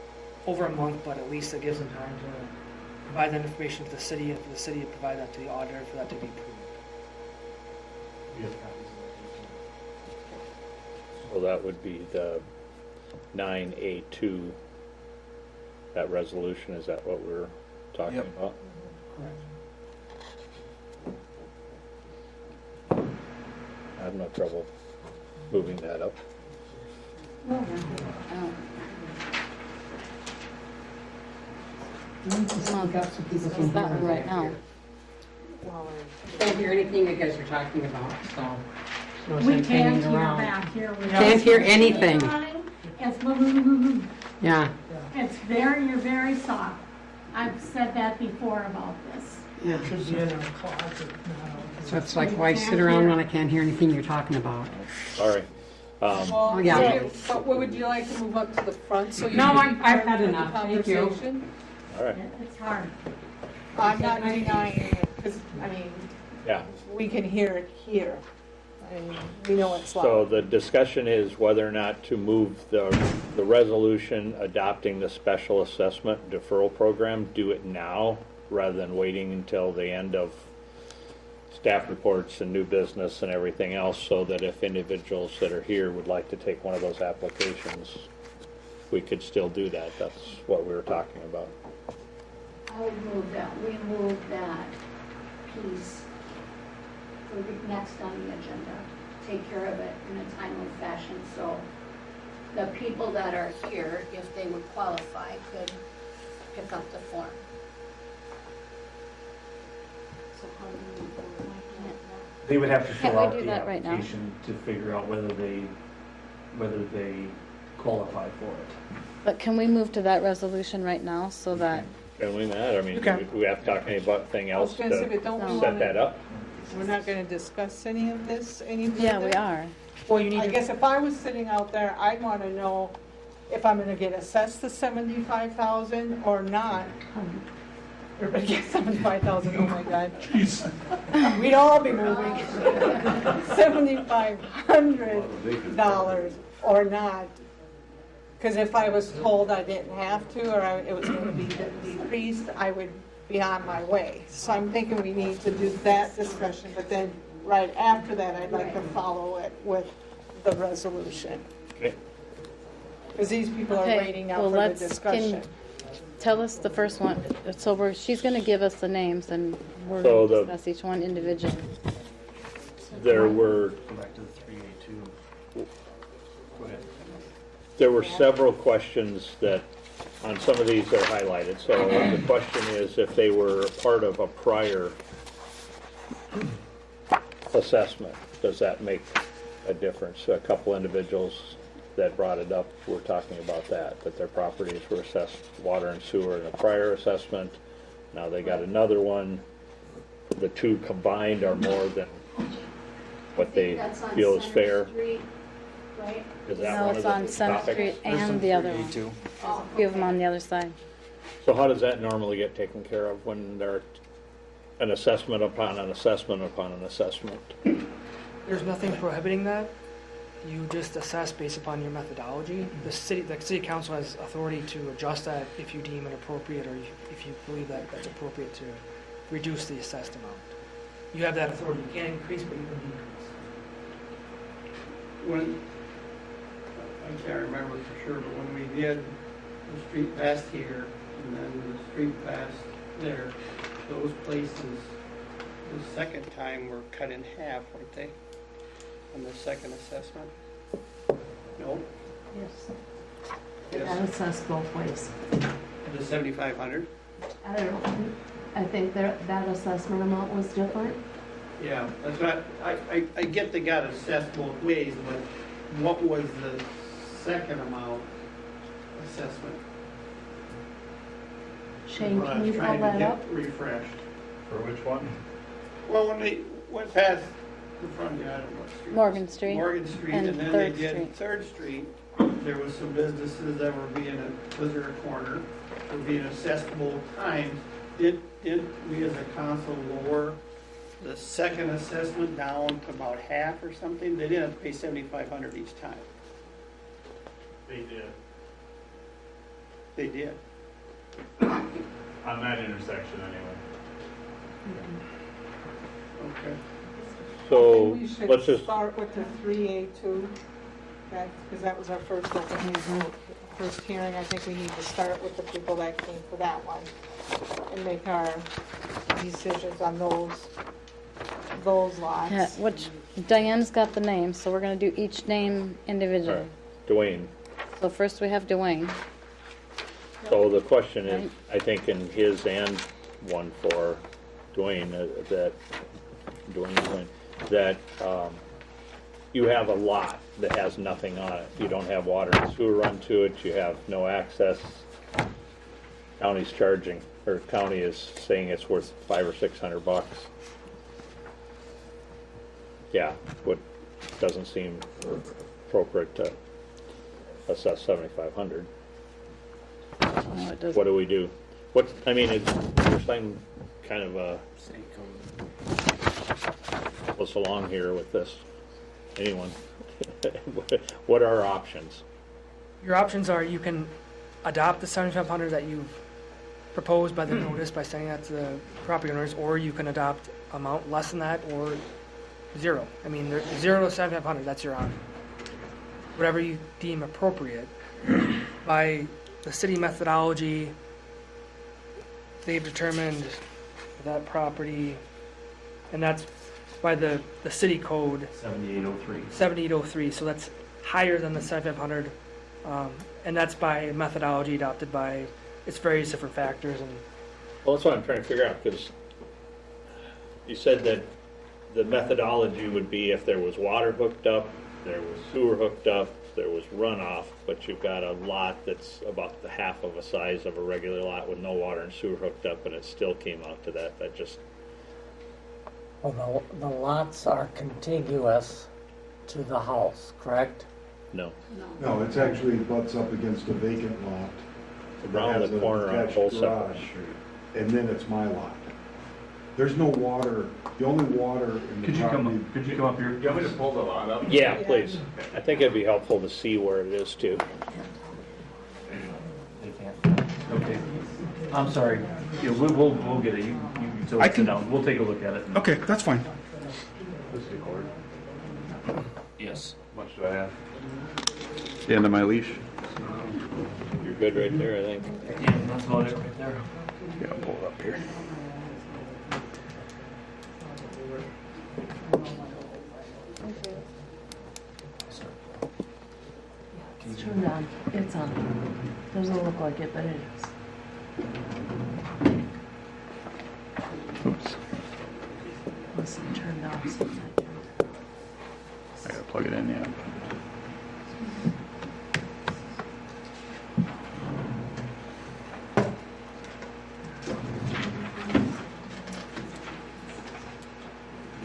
over a month, but at least it gives them time to provide that information to the city, and for the city to provide that to the auditor for that to be approved. So that would be the 9A2, that resolution, is that what we're talking about. I have no trouble moving that up. It's that one right now. Can't hear anything you guys are talking about, so. no We sense can't hanging hear around. back here. Can't hear anything. It's, Yeah. it's you're very soft. I've said that before about this. Yeah. It should be in our closet now. So it's like, why sit around when I can't hear anything you're talking about? Sorry. Well, yeah. but would you like to move up to the front so you No, can be I've part had of the enough. Thank you. conversation? All right. It's hard. I'm not denying it, because, I mean, Yeah. we can hear it here. I mean, we know it's loud. So the discussion is whether or not to move the resolution adopting the special assessment deferral program, do it now rather than waiting until the end of staff reports and new business and everything else, so that if individuals that are here would like to take one of those applications, we could still do that. That's what we were talking about. I would move that, we move that piece for the next on the agenda. Take care of it in a timely fashion, so the people that are here, if they would qualify, could pick up the form. So how do we move forward? I can't now. They would have to Can't fill we out do the that right now? application to figure out whether they qualify for it. But can we move to that resolution right now so that, Can we not? I mean, Okay. we have to talk about anything I was else gonna say, to but don't we set wanna- that up? We're not gonna discuss any of this any further? yeah, we are. Well, you need I to, guess if I was sitting out there, I'd wanna know if I'm gonna get assessed the 75,000 or not. Everybody gets 75,000, oh my God. We'd all be moving. $7,500 or not. Because if I was told I didn't have to, or it was gonna be decreased, I would be on my way. So I'm thinking we need to do that discussion, but then right after that, I'd like to follow it with the resolution. Okay. Because these people are Okay, waiting now well, for the let's- discussion. Tell us the first one. So she's going to give us the names and we're So going to the- discuss each one individually. There were Go back to the 3A2. Go ahead. There were several questions that, on some of these, they're highlighted. So the question is if they were part of a prior assessment, does that make a difference? A couple individuals that brought it up were talking about that their properties were assessed water and sewer in a prior assessment. Now they got another one. The two combined are more than what they That's on feel is Center fair. Street, right? Is that No, one it's of on the Center topics? Street and the other one. There's a few of them on the other side. So how does that normally get taken care of when there's an assessment upon an assessment upon an assessment? there's nothing prohibiting that. You just assess based upon your methodology. The city council has authority to adjust that if you deem it appropriate, or if you believe that that's appropriate to reduce the assessed amount. You have that authority. You can't increase, but you can decrease. When, I can't remember for sure, but when we did the street past here and then the street past there, those places, the second time were cut in half, weren't they? On the second assessment? No? Yes. Yes. That assessed both ways. The 7,500? I don't know. I think that assessment amount was different. Yeah, that's what, I get they got assessed both ways, but what was the second amount assessment? Shane, What I can was you pull trying to that get up? refreshed. For which one? Well, when they went past the front, I don't know what street. Morgan Street. Morgan Street, and and then Third they did Street. Third Street. There was some businesses that were being, was there a corner, were being assessed both times. Did we as a council lower the second assessment down to about half or something? They didn't have to pay 7,500 each time. They did. They did. On that intersection anyway. Okay. So We should let's just, start with the 3A2, because that was our first open, first hearing. I think we need to start with the people that came for that one. and make our decisions on those lots. Yeah, which Diane's got the name, so we're gonna do each name individually. Right. Dwayne. So first we have Dwayne. So the question is, I think in his and one for Dwayne, that you have a lot that has nothing on it. You don't have water and sewer run to it, you have no access. County's charging, or county is saying it's worth $500 or $600. Yeah, what doesn't seem appropriate to assess $7,500. No, it doesn't. What do we do? I mean, there's some kind of a what's along here with this? Anyone? What are our options? Your options are you can adopt the 7,500 that you've proposed by the notice by sending that to the property owners, or you can adopt amount less than that or zero. I mean, 0 to 7,500, that's your option. Whatever you deem appropriate. By the city methodology, they've determined that property, and that's by the city code. 7803. 7803, so that's higher than the 7,500, and that's by methodology adopted by its various different factors. And Well, that's what I'm trying to figure out, because you said that the methodology would be if there was water hooked up, there was sewer hooked up, there was runoff, but you've got a lot that's about the half of a size of a regular lot with no water and sewer hooked up, and it still came out to that. That just, Well, the lots are contiguous to the house, correct? no. No, it's actually butts up against a vacant lot. Around the corner on both sides. And then it's my lot. There's no water, the only water in the Could you property. come up here? You want me to pull the lot up? Yeah, please. I think it'd be helpful to see where it is too. They can't. Okay. I'm sorry. Yeah, we'll get it. You so sit down. We'll take a look at it. Okay, that's fine. This record. Yes. How much do I have? The end of my leash. You're good right there, I think. Yeah, that's about it right there. Yeah, I'll pull it up here. It's turned on. It's on. Doesn't look like it, but it is. Oops. Listen, turned off. So it's not turned I gotta plug it in, yeah.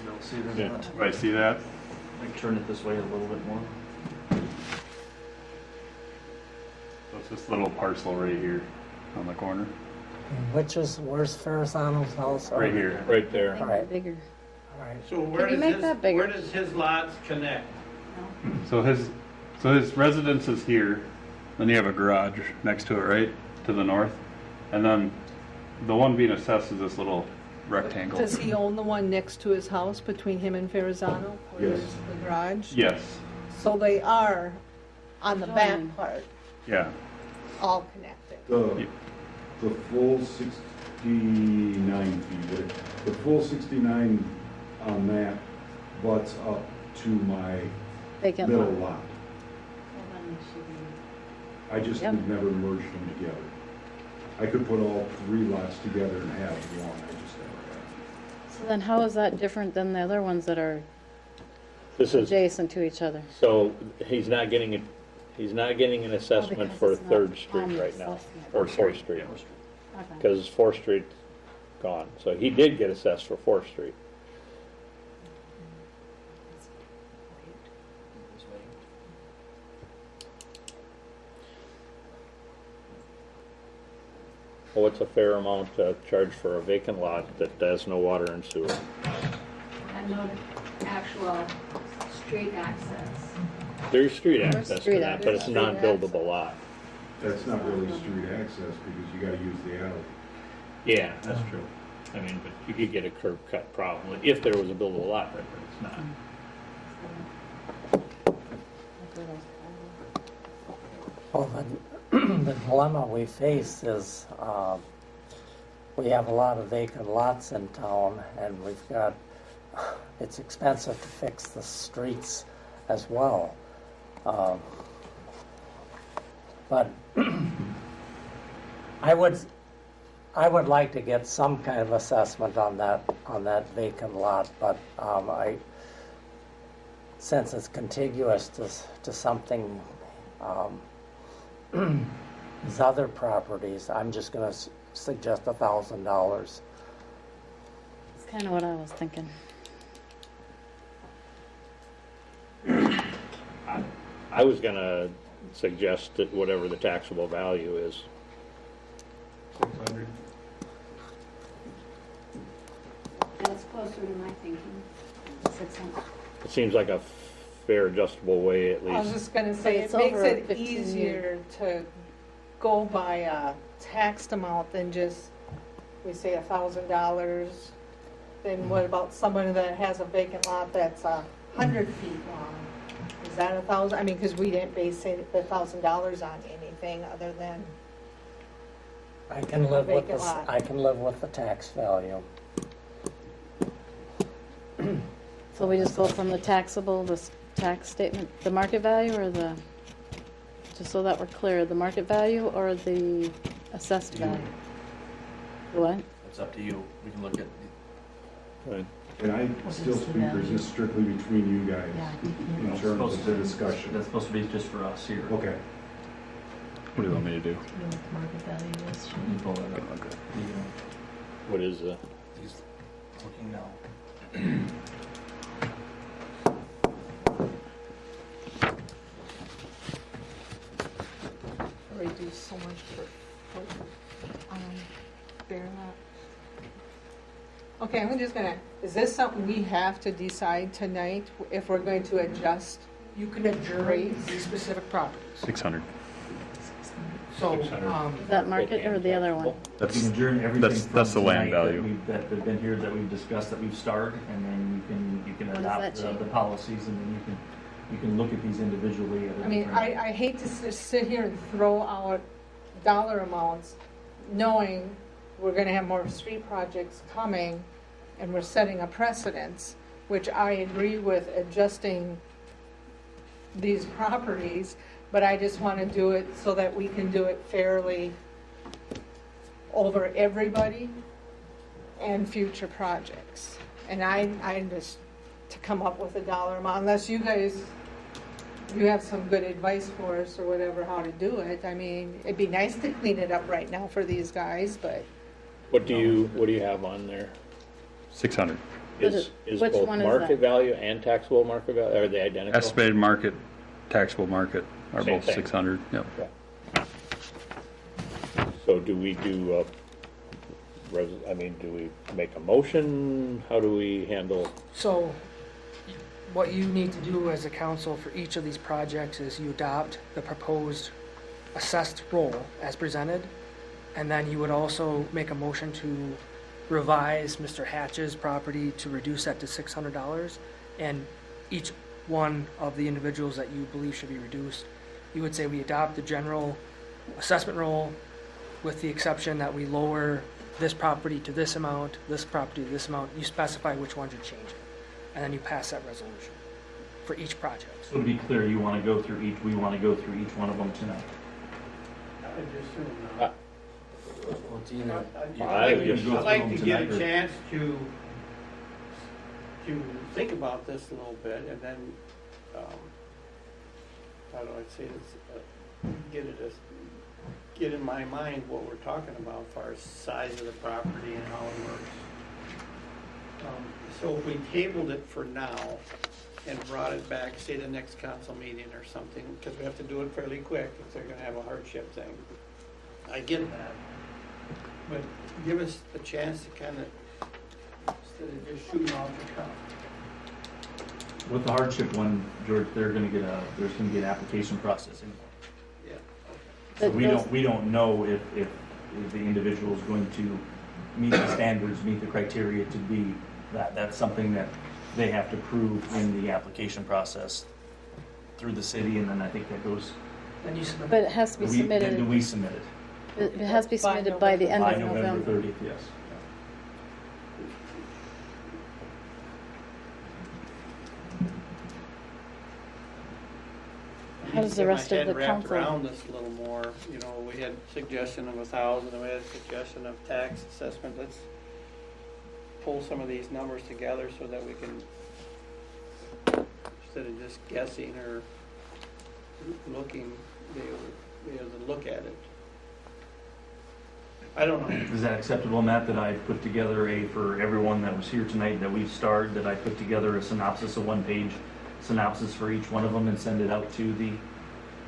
You'll see there's Yeah. not. Do I see that? Like turn it this way a little bit more. So it's this little parcel right here on the corner. Where's Ferrazano's house? Right here. Right there. All right. Bigger. All right. So where Could you does make his, that bigger? where does his lots connect? So his residence is here, then you have a garage next to it, right, to the north, and then the one being assessed is this little rectangle. Does he own the one next to his house between him and Ferrazano? Where Yes. there's the garage? Yes, So they are on the back part, yeah. all connected. The full 69 feet, the full 69 on that butts up to my Vacant middle lot. lot. I just Yep. would never merge them together. I could put all three lots together and have one, I just never have. So then how is that different than the other ones that are This is, adjacent to each other? so he's not getting an assessment because for it's not Third on Street the right now, assessment. or Fourth Street, Okay. because Fourth Street gone. So he did get assessed for Fourth Street. Well, what's a fair amount to charge for a vacant lot that has no water and sewer? And no actual street access. There's street There's access to street that, but it's access. non-buildable lot. That's not really street access because you gotta use the alley. Yeah, that's true. I mean, but you could get a curb cut probably, if there was a buildable lot there, but it's not. Well, the dilemma we face is we have a lot of vacant lots in town, and we've got, it's expensive to fix the streets as well. But I would like to get some kind of assessment on that vacant lot, but since it's contiguous to something, these other properties, I'm just going to suggest $1,000. It's kind of what I was thinking. I was gonna suggest that whatever the taxable value is. 600. That's closer to my thinking. 600. It seems like a fair, adjustable way at I was least. just gonna say, But it it's makes over it 15 easier to go by a taxed amount than just, we say $1,000. Then what about someone that has a vacant lot that's 100 feet long? Is that 1,000? I mean, because we didn't base it the $1,000 on anything other than, I can live with vacant this. lot. I can live with the tax value. So we just go from the taxable, this tax statement, the market value, or just so that we're clear, the market value or the assessed value? What? It's up to you. We can look at. And I still speak, or is this strictly between you guys in terms of the discussion? That's supposed to be just for us here. Okay. What do you want me to do? Market value is. You pull that up. Okay. What is the? He's looking now. we do so much for bare lot. Okay, I'm just gonna, is this something we have to decide tonight if we're going to adjust? You can adjourn these specific properties. 600. So, 600. Is that market or the other one? We That's can adjourn everything that's the from land tonight value. that have been here, that we've discussed, that we've started, and then you can What does adopt that change? the policies, and then you can look at these individually. At a I mean, different- I hate to sit here and throw out dollar amounts knowing we're gonna have more street projects coming and we're setting a precedence, which I agree with adjusting these properties, but I just want to do it so that we can do it fairly over everybody and future projects. And I just, to come up with a dollar amount, unless you guys, you have some good advice for us or whatever, how to do it. I mean, it'd be nice to clean it up right now for these guys, but What do you have on there? 600. Is Which both one is market that? value and taxable market value, are they identical? Estimated market, taxable market are Same both thing. 600. Yep. So do we do do we make a motion? How do we handle? So, what you need to do as a council for each of these projects is you adopt the proposed assessed roll as presented, and then you would also make a motion to revise Mr. Hatch's property to reduce that to $600, and each one of the individuals that you believe should be reduced, you would say we adopt the general assessment roll with the exception that we lower this property to this amount, this property to this amount. You specify which ones you're changing, and then you pass that resolution for each project. So to be clear, we want to go through each one of them tonight. I would assume not. I'd I'd like to get a chance to think about this a little bit, and then, how do I say this, get in my mind what we're talking about as far as size of the property and how it works. So if we tabled it for now and brought it back, say the next council meeting or something, because we have to do it fairly quick if they're gonna have a hardship thing. I get that. But give us a chance to kind of, instead of just shooting off the cuff. With the hardship one, George, there's going to be an application process involved. Yeah. So we don't know if the individual is going to meet the standards, meet the criteria to be that. That's something that they have to prove in the application process through the city, and then I think that goes. Then you submit. But it has to be submitted. Then we submit it. It has to be submitted by the end By of November November. 30th, yes. How does the rest of the Get my head wrapped council? around this a little more, you know, we had suggestion of 1,000, and we had suggestion of tax assessment. Let's pull some of these numbers together so that we can, instead of just guessing or looking, be able to look at it. I don't know. Is that acceptable, Matt, that I put together for everyone that was here tonight that we've starred, that I put together a synopsis, a one-page synopsis for each one of them and send it out to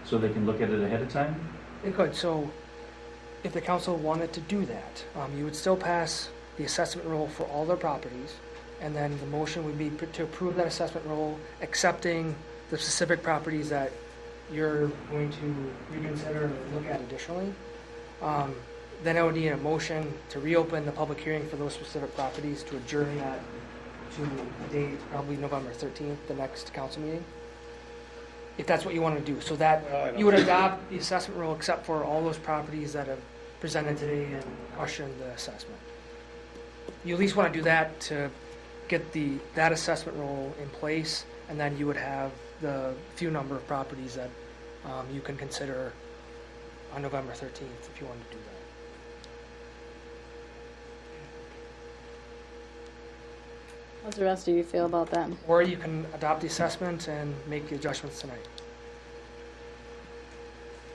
so they can look at it ahead of time? It could. So if the council wanted to do that, you would still pass the assessment roll for all their properties, and then the motion would be to approve that assessment roll, accepting the specific properties that you're going to reconsider or look at additionally. Then I would need a motion to reopen the public hearing for those specific properties, to adjourn that to a date, probably November 13th, the next council meeting, if that's what you want to do. So that you would adopt the assessment roll except for all those properties that have presented today and questioned the assessment. You at least want to do that to get that assessment roll in place, and then you would have the few number of properties that you can consider on November 13th if you wanted to do that. How's the rest of you feel about that? Or you can adopt the assessment and make the adjustments tonight.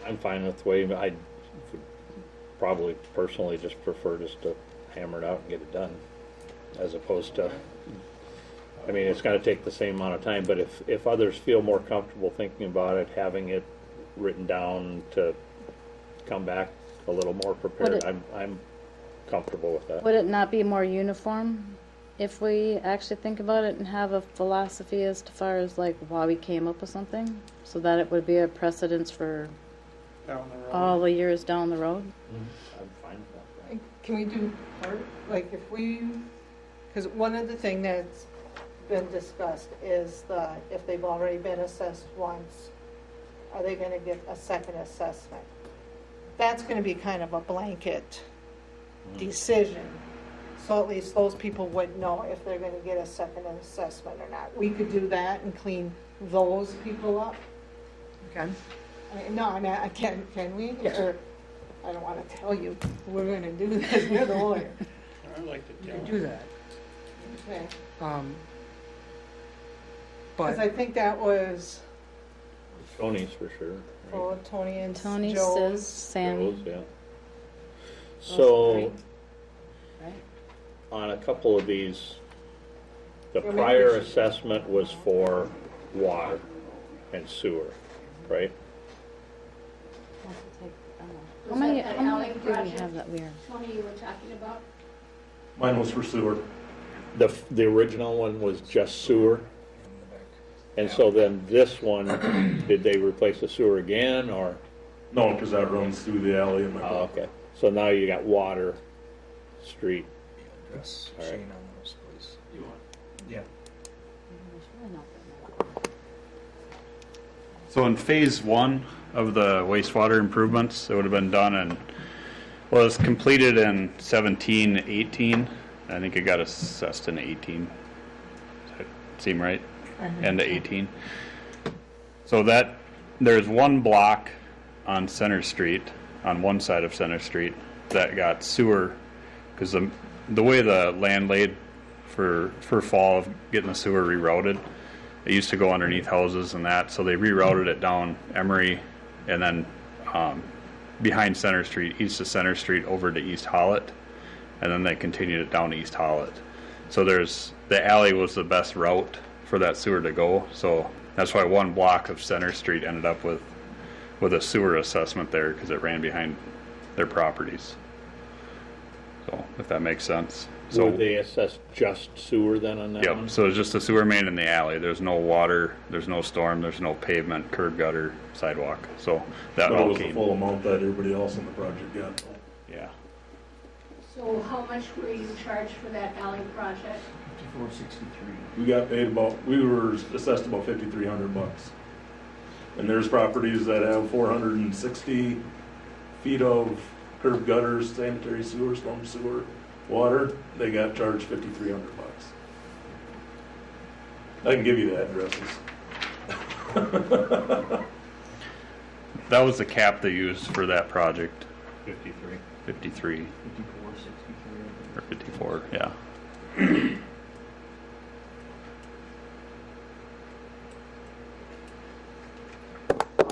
I'm fine with the way, I would probably personally just prefer just to hammer it out and get it done, as opposed to, I mean, it's gonna take the same amount of time, but if others feel more comfortable thinking about it, having it written down to come back a little more prepared, I'm comfortable with that. Would it not be more uniform if we actually think about it and have a philosophy as far as like why we came up with something, so that it would be a precedence for Down the road. all the years down the road? I'm fine with that. Can we do part, like if we, because one of the things that's been discussed is if they've already been assessed once, are they gonna get a second assessment? That's gonna be kind of a blanket decision. So at least those people would know if they're gonna get a second assessment or not. We could do that and clean those people up. Okay. I can we? Yes. Or, I don't wanna tell you, we're gonna do this, you're the lawyer. I'd like to You tell can do that. Okay. But Because I think that was Tony's for sure. for Tony and Tony, Joe's. Sis, Sammy. Those, yeah. Those So, three, right? on a couple of these, the Yeah, maybe prior we should- assessment was for water and sewer, right? How many, that how alley many do we project? have that we are? Tony, you were talking about? Mine was for sewer. The original one was just sewer, and so then this one, did they replace the sewer again, or? No, because that runs through the alley in my Oh, okay, so now you got water, street. Address All right. Shane on those, please. You want? Yeah. So in phase one of the wastewater improvements, it would have been done in, was completed in 17, 18. I think it got assessed in 18. Does that seem right? End of 18. So there's one block on Center Street, on one side of Center Street, that got sewer, because the way the land laid for fall of getting the sewer rerouted, it used to go underneath houses and that, so they rerouted it down Emery and then behind Center Street, east of Center Street over to East Hollitt, and then they continued it down to East Hollitt. So the alley was the best route for that sewer to go, so that's why one block of Center Street ended up with a sewer assessment there, because it ran behind their properties. So, if that makes sense. So Would they assess just sewer then on that one? yep, so it's just a sewer main in the alley. There's no water, there's no storm, there's no pavement, curb gutter, sidewalk. So that That all was the came. full amount that everybody else in the project got. Yeah. So how much were you charged for that alley project? 5463. We got paid we were assessed about $5,300. And there's properties that have 460 feet of curb gutters, sanitary sewer, storm sewer, water, they got charged $5,300. I can give you the addresses. That was the cap they used for that project. 53. 53. 54, 63. Or 54, yeah.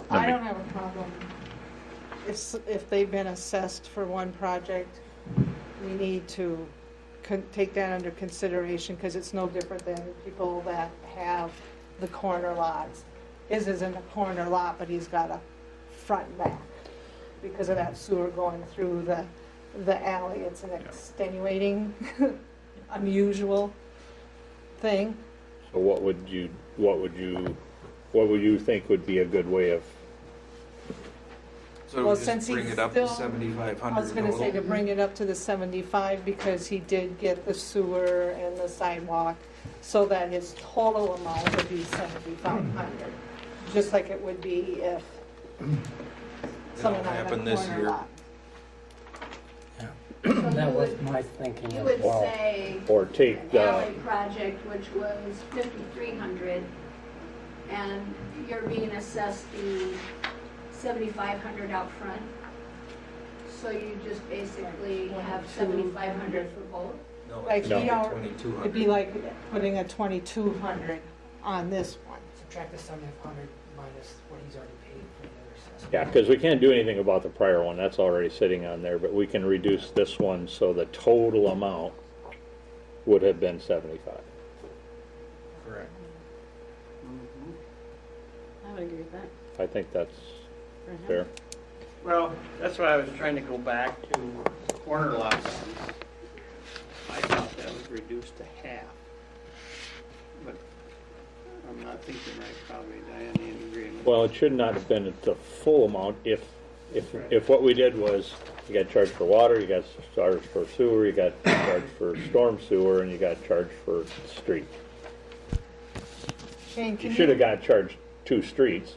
I don't have a problem. If they've been assessed for one project, we need to take that under consideration because it's no different than people that have the corner lots. His isn't a corner lot, but he's got a front and back because of that sewer going through the alley. It's an extenuating, unusual thing. So what would you think would be a good way of? So Well, just since bring he's it up to still- 7,500. I was gonna say to bring it up to the 75 because he did get the sewer and the sidewalk, so that his total amount would be 7,500. Just like it would be if someone had a happened this corner year. lot. That was my thinking You as would well. say Or take the the, alley project, which was 5,300, and you're being assessed the 7,500 out front. So you just basically have 7,500 for both? No, Like No. he don't, 2,200. it'd be like putting a 2,200 on this one. Subtract the 7,500 minus what he's already paid for the other assessment. yeah, because we can't do anything about the prior one, that's already sitting on there, but we can reduce this one so the total amount would have been 75. Correct. I would agree with that. I think that's For him. fair. Well, that's why I was trying to go back to corner lots. I thought that was reduced to half. But I'm not thinking right, probably, Diane, in agreement. Well, it should not have been the full amount if what we did was you got charged for water, you got charged for sewer, you got charged for storm sewer, and you got charged for street. Shane, You can should have got charged 2 streets,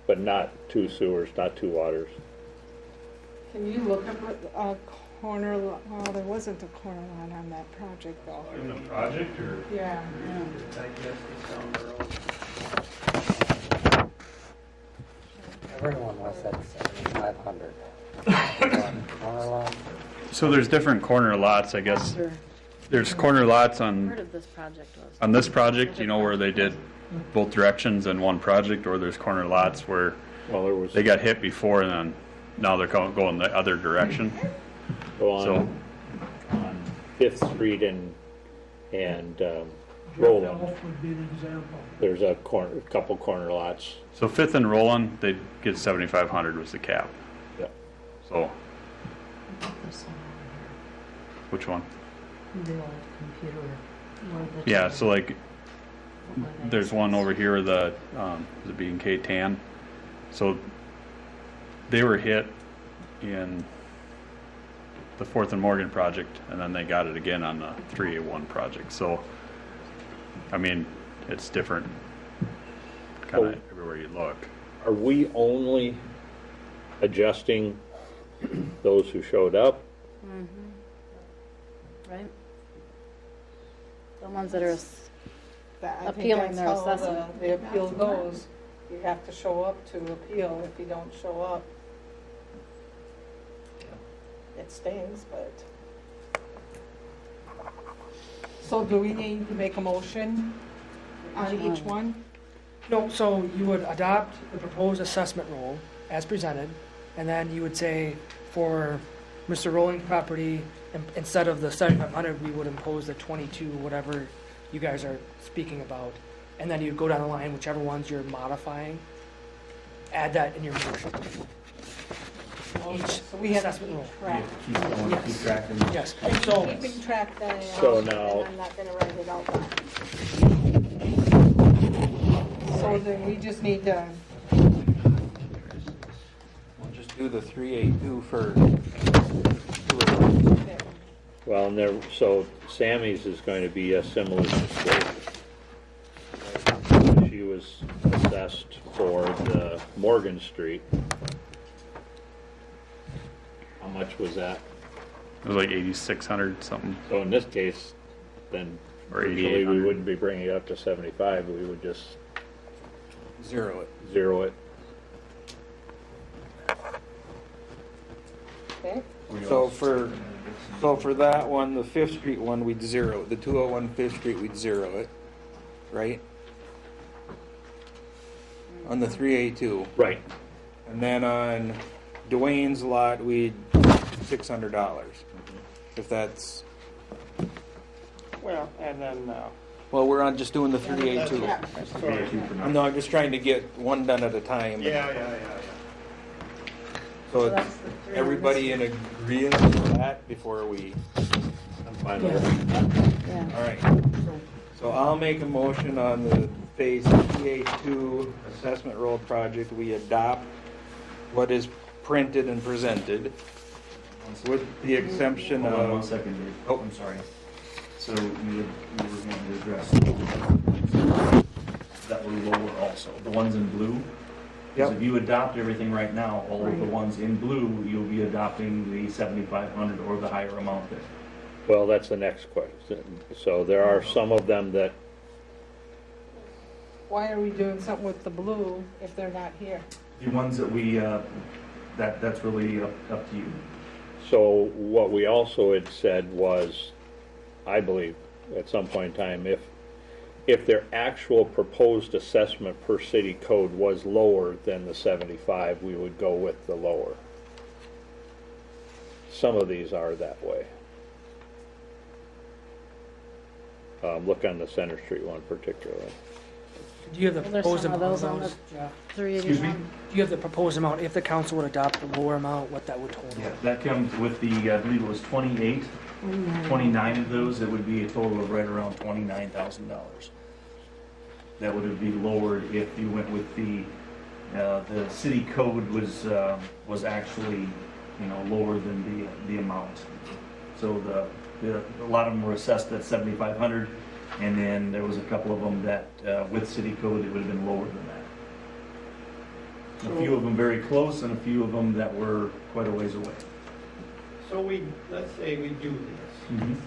but not 2 sewers, not 2 waters. Can you look up a corner lot? Well, there wasn't a corner lot on that project though. In the project or? Yeah. Digest this down the road. Everyone was at 7,500. Corner lot. So there's different corner lots, I guess. There's corner lots Part on of this project was. this project, you know, where they did both directions in one project, or there's corner lots where Well, there was they got hit before and then now they're going the other direction. go So on 5th Street and Roland. would be the example. There's a couple corner lots. So 5th and Roland, they get 7,500 was the cap. Yeah. So which one? The old computer. Yeah, so like there's one over here, the B&K Tan. So they were hit in the 4th and Morgan project, and then they got it again on the 3A1 project. So, I mean, it's different kind of everywhere you look. Are we only adjusting those who showed up? Right? The ones that are, I think Appealing that's their how assessment. the appeal goes. You have to show up to appeal. If you don't show up, it stings, but. So do we need to make a motion on each one? No, so you would adopt the proposed assessment roll as presented, and then you would say for Mr. Rolling's property, instead of the 7,500, we would impose the 22, whatever you guys are speaking about. And then you'd go down the line, whichever ones you're modifying, add that in your motion. Each So we have to assessment roll. keep track. Keep going, Yes. keep tracking. Yes, I'm so, keeping track then, So and now- I'm not gonna write it out loud. So then we just need to, We'll just do the 382 for Well, and there, so Sammy's is going to be a similar situation. She was assessed for the Morgan Street. How much was that? It was like 8,600 something. So in this case, then Or usually we 8,800. wouldn't be bringing it up to 75, we would just Zero it. zero it. Okay. So for that one, the Fifth Street one, we'd zero it. The 201 Fifth Street, we'd zero it, right? On the 382. Right. And then on Dwayne's lot, we'd $600. If that's, Well, and then, well, we're on just doing the 382. Yeah. Sorry. No, I'm just trying to get one done at a time. Yeah. So that's the three on everybody in agreement with that before we, I'm fine with it. Yeah. all right. So I'll make a motion on the Phase 382 Assessment Road project. We adopt what is printed and presented with the exemption Hold on one of, second, Dave. oh, I'm sorry. So you were going to address that were lower also, the ones in blue? Because Yep. if you adopt everything right now, all of the ones in blue, you'll be adopting the 7,500 or the higher amount there. Well, that's the next question. So there are some of them that, Why are we doing something with the blue if they're not here? The ones that we, that's really up to you. so what we also had said was, I believe, at some point in time, if their actual proposed assessment per city code was lower than the 75, we would go with the lower. Some of these are that way. Look on the Center Street one particularly. Do you have the Well, there's proposed some of amount those on the Jeff? 381. Do you have the proposed amount, if the council would adopt the lower amount, what that would total? Yeah, that comes with the, I believe it was 28, 29 of those, it would be a total of right around $29,000. That would be lowered if you went with the city code was actually, lower than the amount. So a lot of them were assessed at 7,500, and then there was a couple of them that, with city code, it would have been lower than that. A few of them very close, and a few of them that were quite a ways away. So let's say we do this,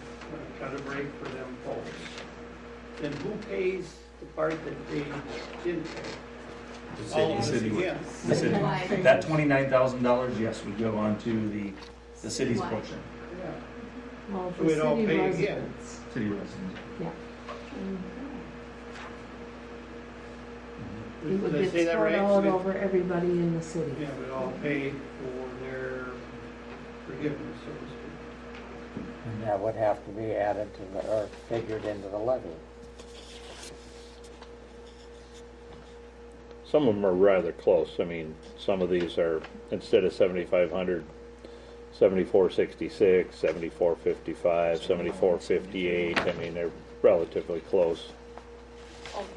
cut a break for them folks. Then who pays the part that they didn't pay? The city would. Yeah. The city. That $29,000, yes, would go on to the city's portion. Well, So the we'd all city pay again. residents. City residents. Yeah. It Did would I get say that spread right? out So over everybody in the city. Yeah, we'd all pay for their forgiveness, so to speak. And that would have to be added to or figured into the levy. Some of them are rather close. I mean, some of these are, instead of 7,500, 7466, 7455, 7458. I mean, they're relatively close.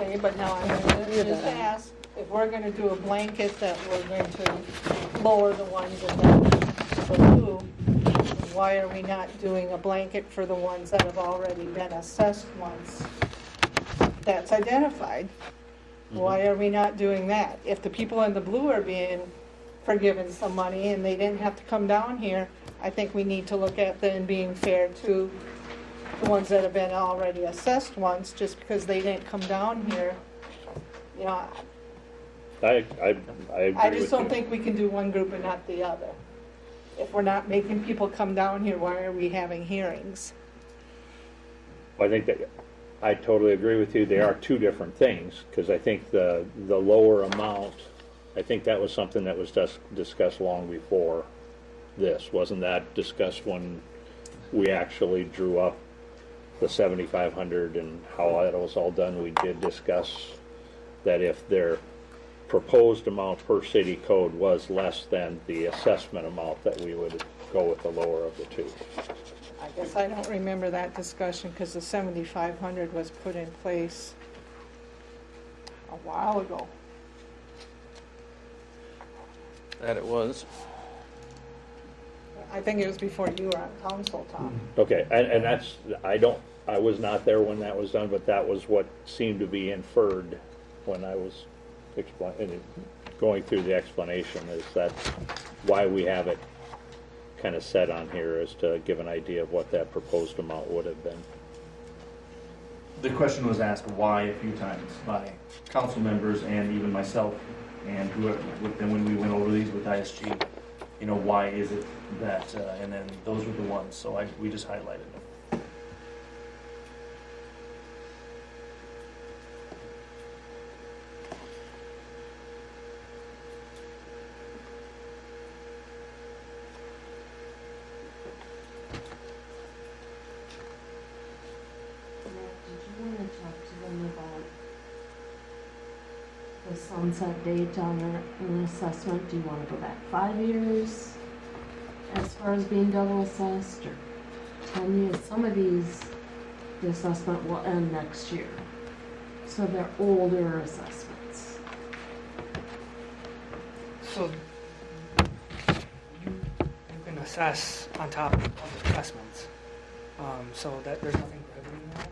Okay, but now I'm going to just ask, if we're going to do a blanket that we're going to lower the ones in the blue, why are we not doing a blanket for the ones that have already been assessed once? That's identified. Why are we not doing that? If the people in the blue are being forgiven some money and they didn't have to come down here, I think we need to look at them being fair to the ones that have been already assessed once, just because they didn't come down here. You know, I agree I with just don't you. think we can do one group and not the other. If we're not making people come down here, why are we having hearings? I think that, I totally agree with you. They are two different things, because I think the lower amount, I think that was something that was discussed long before this. Wasn't that discussed when we actually drew up the 7,500 and how that was all done? We did discuss that if their proposed amount per city code was less than the assessment amount, that we would go with the lower of the two. I guess I don't remember that discussion, because the 7,500 was put in place a while ago. That it was. I think it was before you were on council, Tom. Okay, and that's, I was not there when that was done, but that was what seemed to be inferred when I was going through the explanation, is that why we have it kind of set on here as to give an idea of what that proposed amount would have been. The question was asked why a few times by council members and even myself, and whoever, and when we went over these with ISG, you know, why is it that, and then those were the ones, so we just highlighted them. Did you want to talk to them about the sunset date on an assessment? Do you want to go back 5 years as far as being double assessed, or 10 years? Some of these, the assessment will end next year. So they're older assessments. So you can assess on top of assessments. So that there's nothing prohibiting that.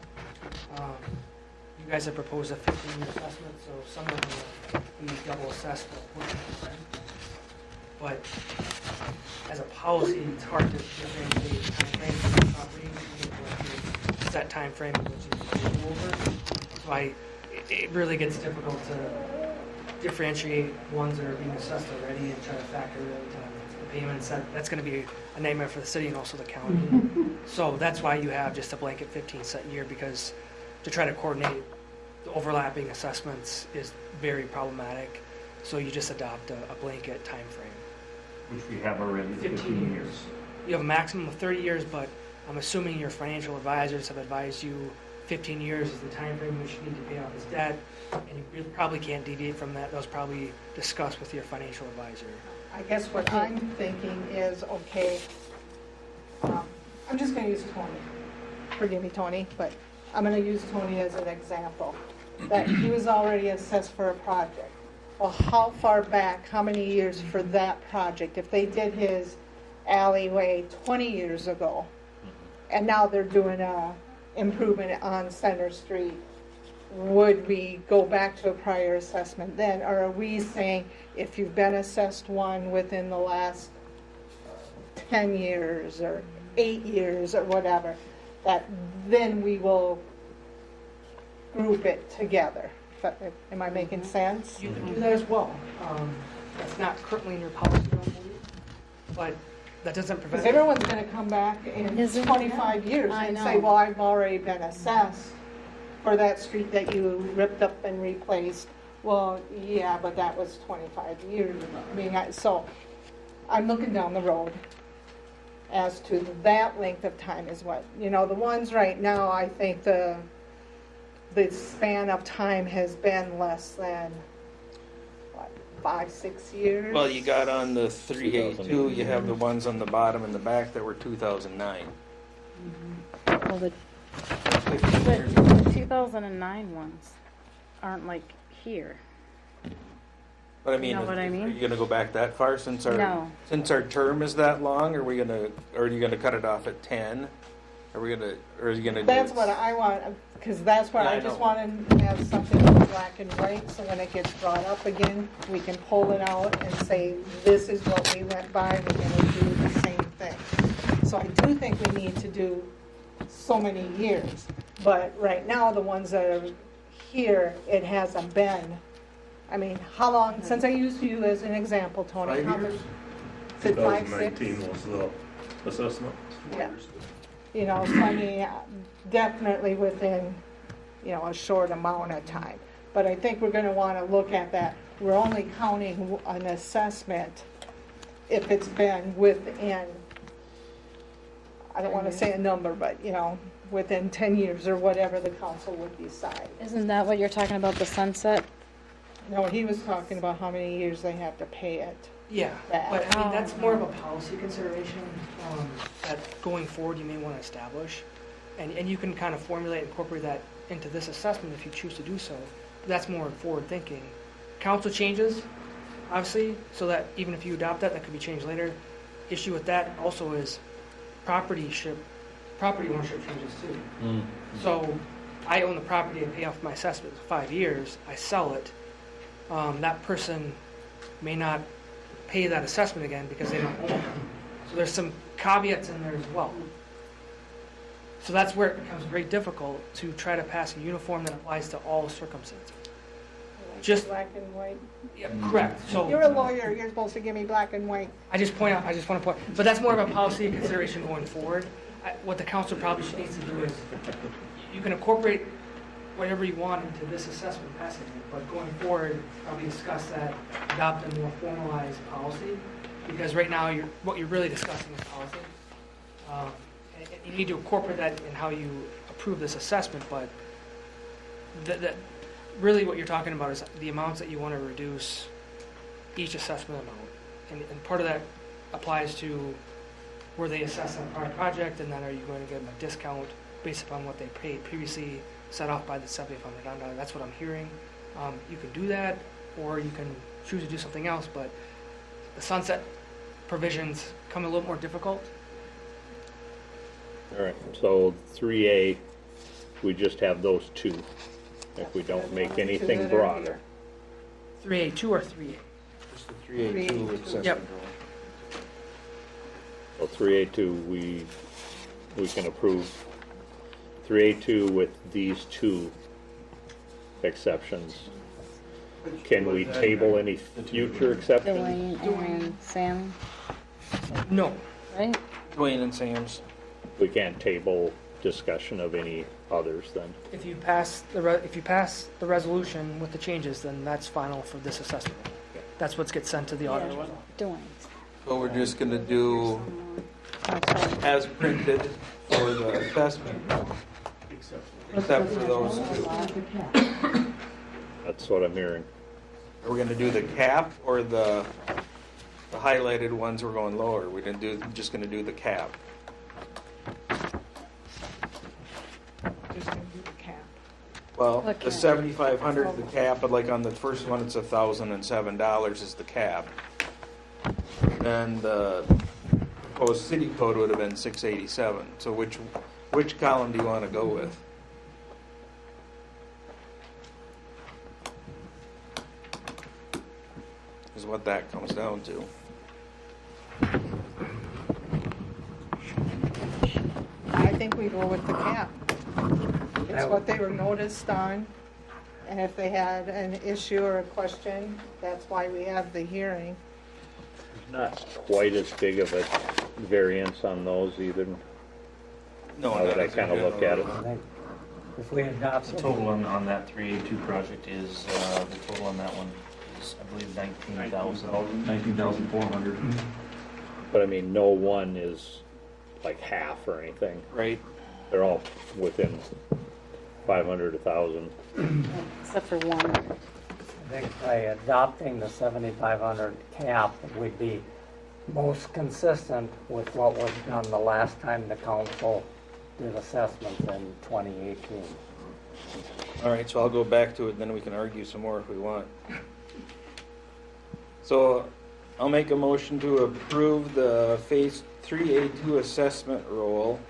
You guys have proposed a 15-year assessment, so some of them will be double assessed for 14%. But as a policy, it's hard to differentiate time frame from the property. Set time frame which is over. So it really gets difficult to differentiate ones that are being assessed already and try to factor in the payments. That's going to be a nightmare for the city and also the county. So that's why you have just a blanket 15 set year, because to try to coordinate the overlapping assessments is very problematic. So you just adopt a blanket time frame. Which we have already, 15 years. You have a maximum of 30 years, but I'm assuming your financial advisors have advised you 15 years is the time frame which you need to pay off his debt, and you probably can't deviate from that. That was probably discussed with your financial advisor. I guess what I'm thinking is, okay, I'm just going to use Tony. Forgive me, Tony, but I'm going to use Tony as an example. That he was already assessed for a project. Well, how far back, how many years for that project? If they did his alleyway 20 years ago, and now they're doing a improvement on Center Street, would we go back to a prior assessment then? Or are we saying if you've been assessed one within the last 10 years or 8 years or whatever, that then we will group it together? Am I making sense? You can do that as well. That's not currently in your policy, I believe, but that doesn't prevent. Because everyone's going to come back in 25 years and say, well, I've already been assessed for that street that you ripped up and replaced. Well, yeah, but that was 25 years ago. I mean, so I'm looking down the road as to that length of time is what, the ones right now, I think the span of time has been less than, 5-6 years? Well, you got on the 382, you have the ones on the bottom and the back that were 2009. Well, the 2009 ones aren't like here. But I mean, You know what I mean? Are you going to go back that far since our No. term is that long? Are you going to cut it off at 10? Are you going to? That's what I want, because that's what Yeah, I I just know. want to have something in black and white, so when it gets brought up again, we can pull it out and say, this is what we went by, we're going to do the same thing. So I do think we need to do so many years, but right now, the ones that are here, it hasn't been. I mean, how long, since I used you as an example, Tony? 5 how years. much- Is it 5, 6? 2019 was the assessment. Yeah. So I mean, definitely within, a short amount of time. But I think we're going to want to look at that. We're only counting an assessment if it's been within, I don't want to say a number, but, within 10 years or whatever the council would decide. Isn't that what you're talking about, the sunset? No, he was talking about how many years they have to pay it. Yeah, back. but I mean, that's more of a policy consideration that going forward you may want to establish. And you can kind of formulate and incorporate that into this assessment if you choose to do so. That's more forward thinking. Council changes, obviously, so that even if you adopt that could be changed later. Issue with that also is property ownership changes too. So I own the property and pay off my assessment for 5 years, I sell it. That person may not pay that assessment again because they don't own it. So there's some caveats in there as well. So that's where it becomes very difficult to try to pass a uniform that applies to all circumstances. Just Black and white. yeah, correct. So You're a lawyer, you're supposed to give me black and white. I just want to point, but that's more of a policy consideration going forward. What the council probably needs to do is, you can incorporate whatever you want into this assessment passage, but going forward, probably discuss that, adopt a more formalized policy, because right now, what you're really discussing is policy. And you need to incorporate that in how you approve this assessment, but really what you're talking about is the amounts that you want to reduce each assessment amount. And part of that applies to where they assess a prior project, and then are you going to give them a discount based upon what they paid previously, set off by the $7,500. That's what I'm hearing. You can do that, or you can choose to do something else, but the sunset provisions come a little more difficult. All right, so 3A, we just have those two, if we don't make anything broader. 3A2 or 3A? Just the 3A2 assessment Yep. rule. So 3A2, we can approve 3A2 with these two exceptions. Can we table any future exceptions? Dwayne and Sam, No. right? Dwayne and Sam's. We can't table discussion of any others then? If you pass the resolution with the changes, then that's final for this assessment. That's what gets sent to the auditor. Dwayne. So we're just gonna do as printed for the assessment, except for those two. That's what I'm hearing. Are we gonna do the cap or the highlighted ones we're going lower? Just gonna do the cap? Just gonna do the cap. Well, What the cap? 7,500 the cap, but like on the first one, it's $1,007 is the cap. And the proposed city code would have been 687. So which column do you want to go with? Is what that comes down to. I think we go with the cap. It's what they were noticed on, and if they had an issue or a question, that's why we have the hearing. Not quite as big of a variance on those either. No, Now that I kind of look at it. If we adopt The total on that 3A2 project is, the total on that one is, I believe, 19,400. But I mean, no one is like half or anything. Right. They're all within 500, 1,000. Except for one. I think by adopting the 7,500 cap, we'd be most consistent with what was done the last time the council did assessments in 2018. All right, so I'll go back to it, then we can argue some more if we want. So I'll make a motion to approve the Phase 3A2 assessment roll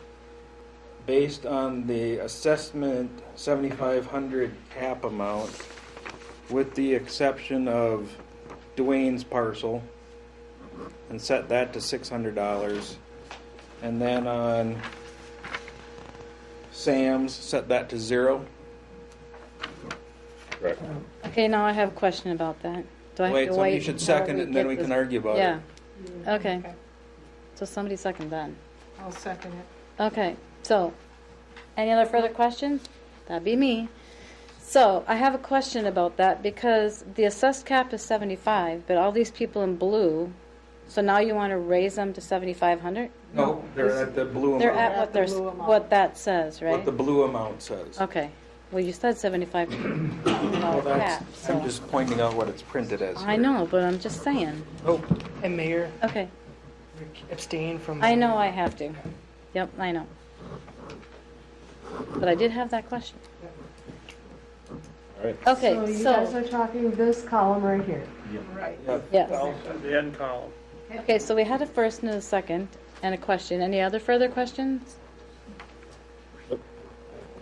based on the assessment 7,500 cap amount, with the exception of Dwayne's parcel, and set that to $600. And then on Sam's, set that to 0. Correct. Okay, now I have a question about that. Do I have Wait, to somebody wait? should until second it, and then get we can this- argue about Yeah. it. Okay. So somebody second that. I'll second it. Okay, so, any other further questions? That'd be me. So, I have a question about that, because the assessed cap is 75, but all these people in blue, so now you want to raise them to 7,500? No, they're at the blue They're amount. at what they're, what that says, right? What the blue amount says. Okay, well, you said 75 Well, that's, cap, so. I'm just pointing out what it's printed as. I know, but I'm just saying. Oh, And Mayor, Okay, abstain from. I know I have to. Yep, I know. But I did have that question. All right. Okay, So you guys are talking this column right here. Right. Yes. The end column. Okay, so we had a first and a second and a question. Any other further questions?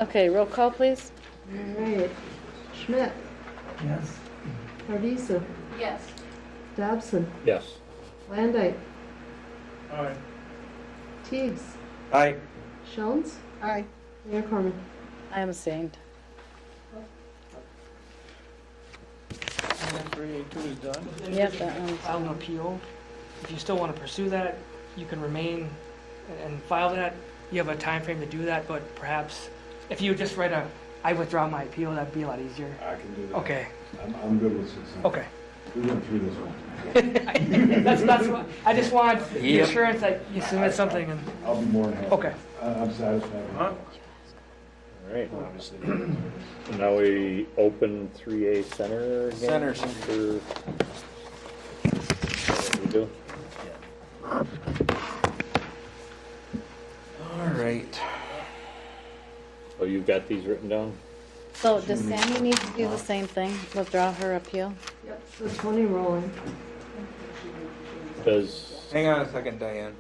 Okay, roll call, please. All right. Schmidt, Yes. Cardisa, Yes. Dobson, Yes. Landite, Aye. Teigs. Aye. Jones. Aye. Mayor Corman. I am abstained. Three, two is done. Yep, that one's File an appeal. If you still want to pursue that, you can remain and file that. You have a time frame to do that, but perhaps if you just write I withdraw my appeal, that'd be a lot easier. I can do that. Okay. I'm good with 600. Okay. We went through this one. That's what, I just want the Yep. assurance that you submit something and, I'll be more than happy. okay. I'm satisfied. Huh? All right. So now we open 3A Center again? Center. For, what we do? All right. Oh, you've got these written down? So does Sammy need to do the same thing, withdraw her appeal? Yep, so Tony Rowland. Does, Hang on a second, Diane.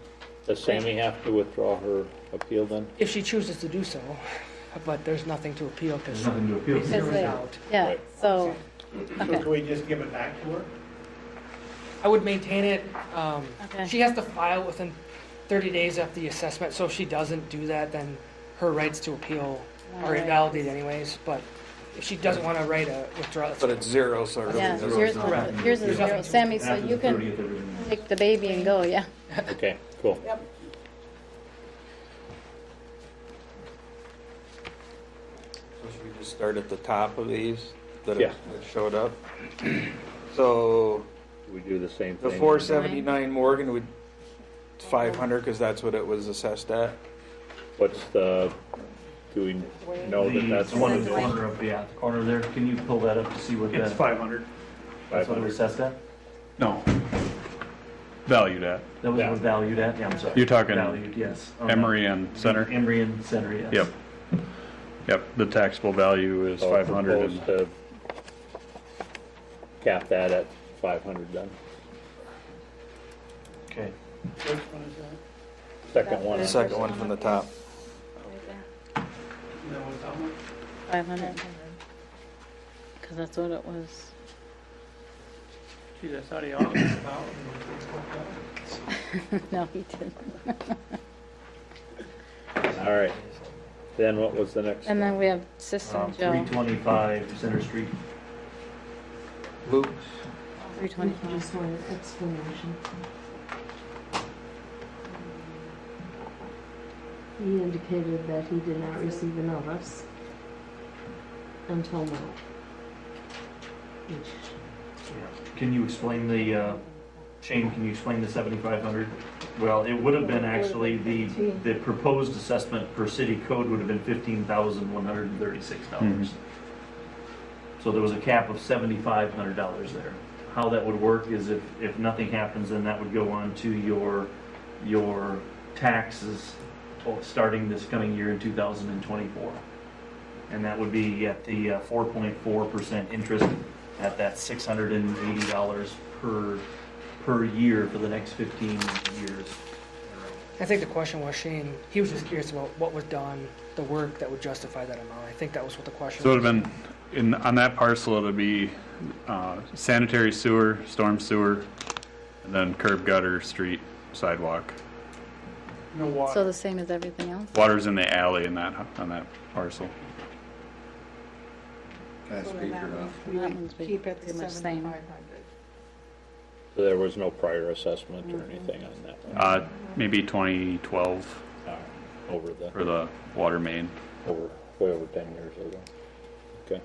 does Sammy have to withdraw her appeal then? If she chooses to do so, but there's nothing to appeal because There's nothing to appeal. it zeroes out. Yeah, Right. so, So okay. can we just give it back to her? I would maintain it. Okay. She has to file within 30 days of the assessment, so if she doesn't do that, then her rights to appeal are Alright. invalidated anyways, but if she doesn't want to write a withdrawal, But it's zero, so it really Yeah, doesn't. yours Correct. yours is There's zero. nothing to Sammy, so After you the can 30th, everything. take the baby and go, yeah. Okay, cool. So should we just start at the top of these that Yeah. that showed up? So Do we do the same the thing? 479 Morgan would 500 because that's what it was assessed at. What's the, do we know that that's The one in what the it is? corner of, the corner there, can you pull that up to see what that? It's 500. That's what it was assessed at? No. Valued at. That was what it was valued at? Yeah, I'm sorry. You're talking Valued, yes. Emory and Center? Emory and Center, yes. Yep. Yep, the taxable value is So 500 propose and to cap that at 500 then. Okay. Which one is that? Second one. The second one from the top. That was how much? 500. Because that's what it was. Gee, that's how they all get out. No, he didn't. All right. Then what was the next? And then we have Sister Joe, 325 Center Street. Luke. 325. Just one explanation. He indicated that he did not receive a notice until now. Which, Can you explain the, Shane, can you explain the 7,500? Well, it would have been actually, the proposed assessment per city code would have been $15,136. So there was a cap of $7,500 there. How that would work is if nothing happens, then that would go on to your taxes starting this coming year in 2024. And that would be at the 4.4% interest at that $680 per year for the next 15 years. I think the question was, Shane, he was just curious about what was done, the work that would justify that amount. I think that was what the question so it was. would have been, on that parcel, it would be sanitary sewer, storm sewer, and then curb, gutter, street, sidewalk. No water. So the same as everything else? Water's in the alley on that parcel. Can I so speak then or that not? means we That would one's keep it pretty to much same. 7,500. So there was no prior assessment or anything on that one? Maybe 2012 Over the, for the water main. way over 10 years ago. Okay.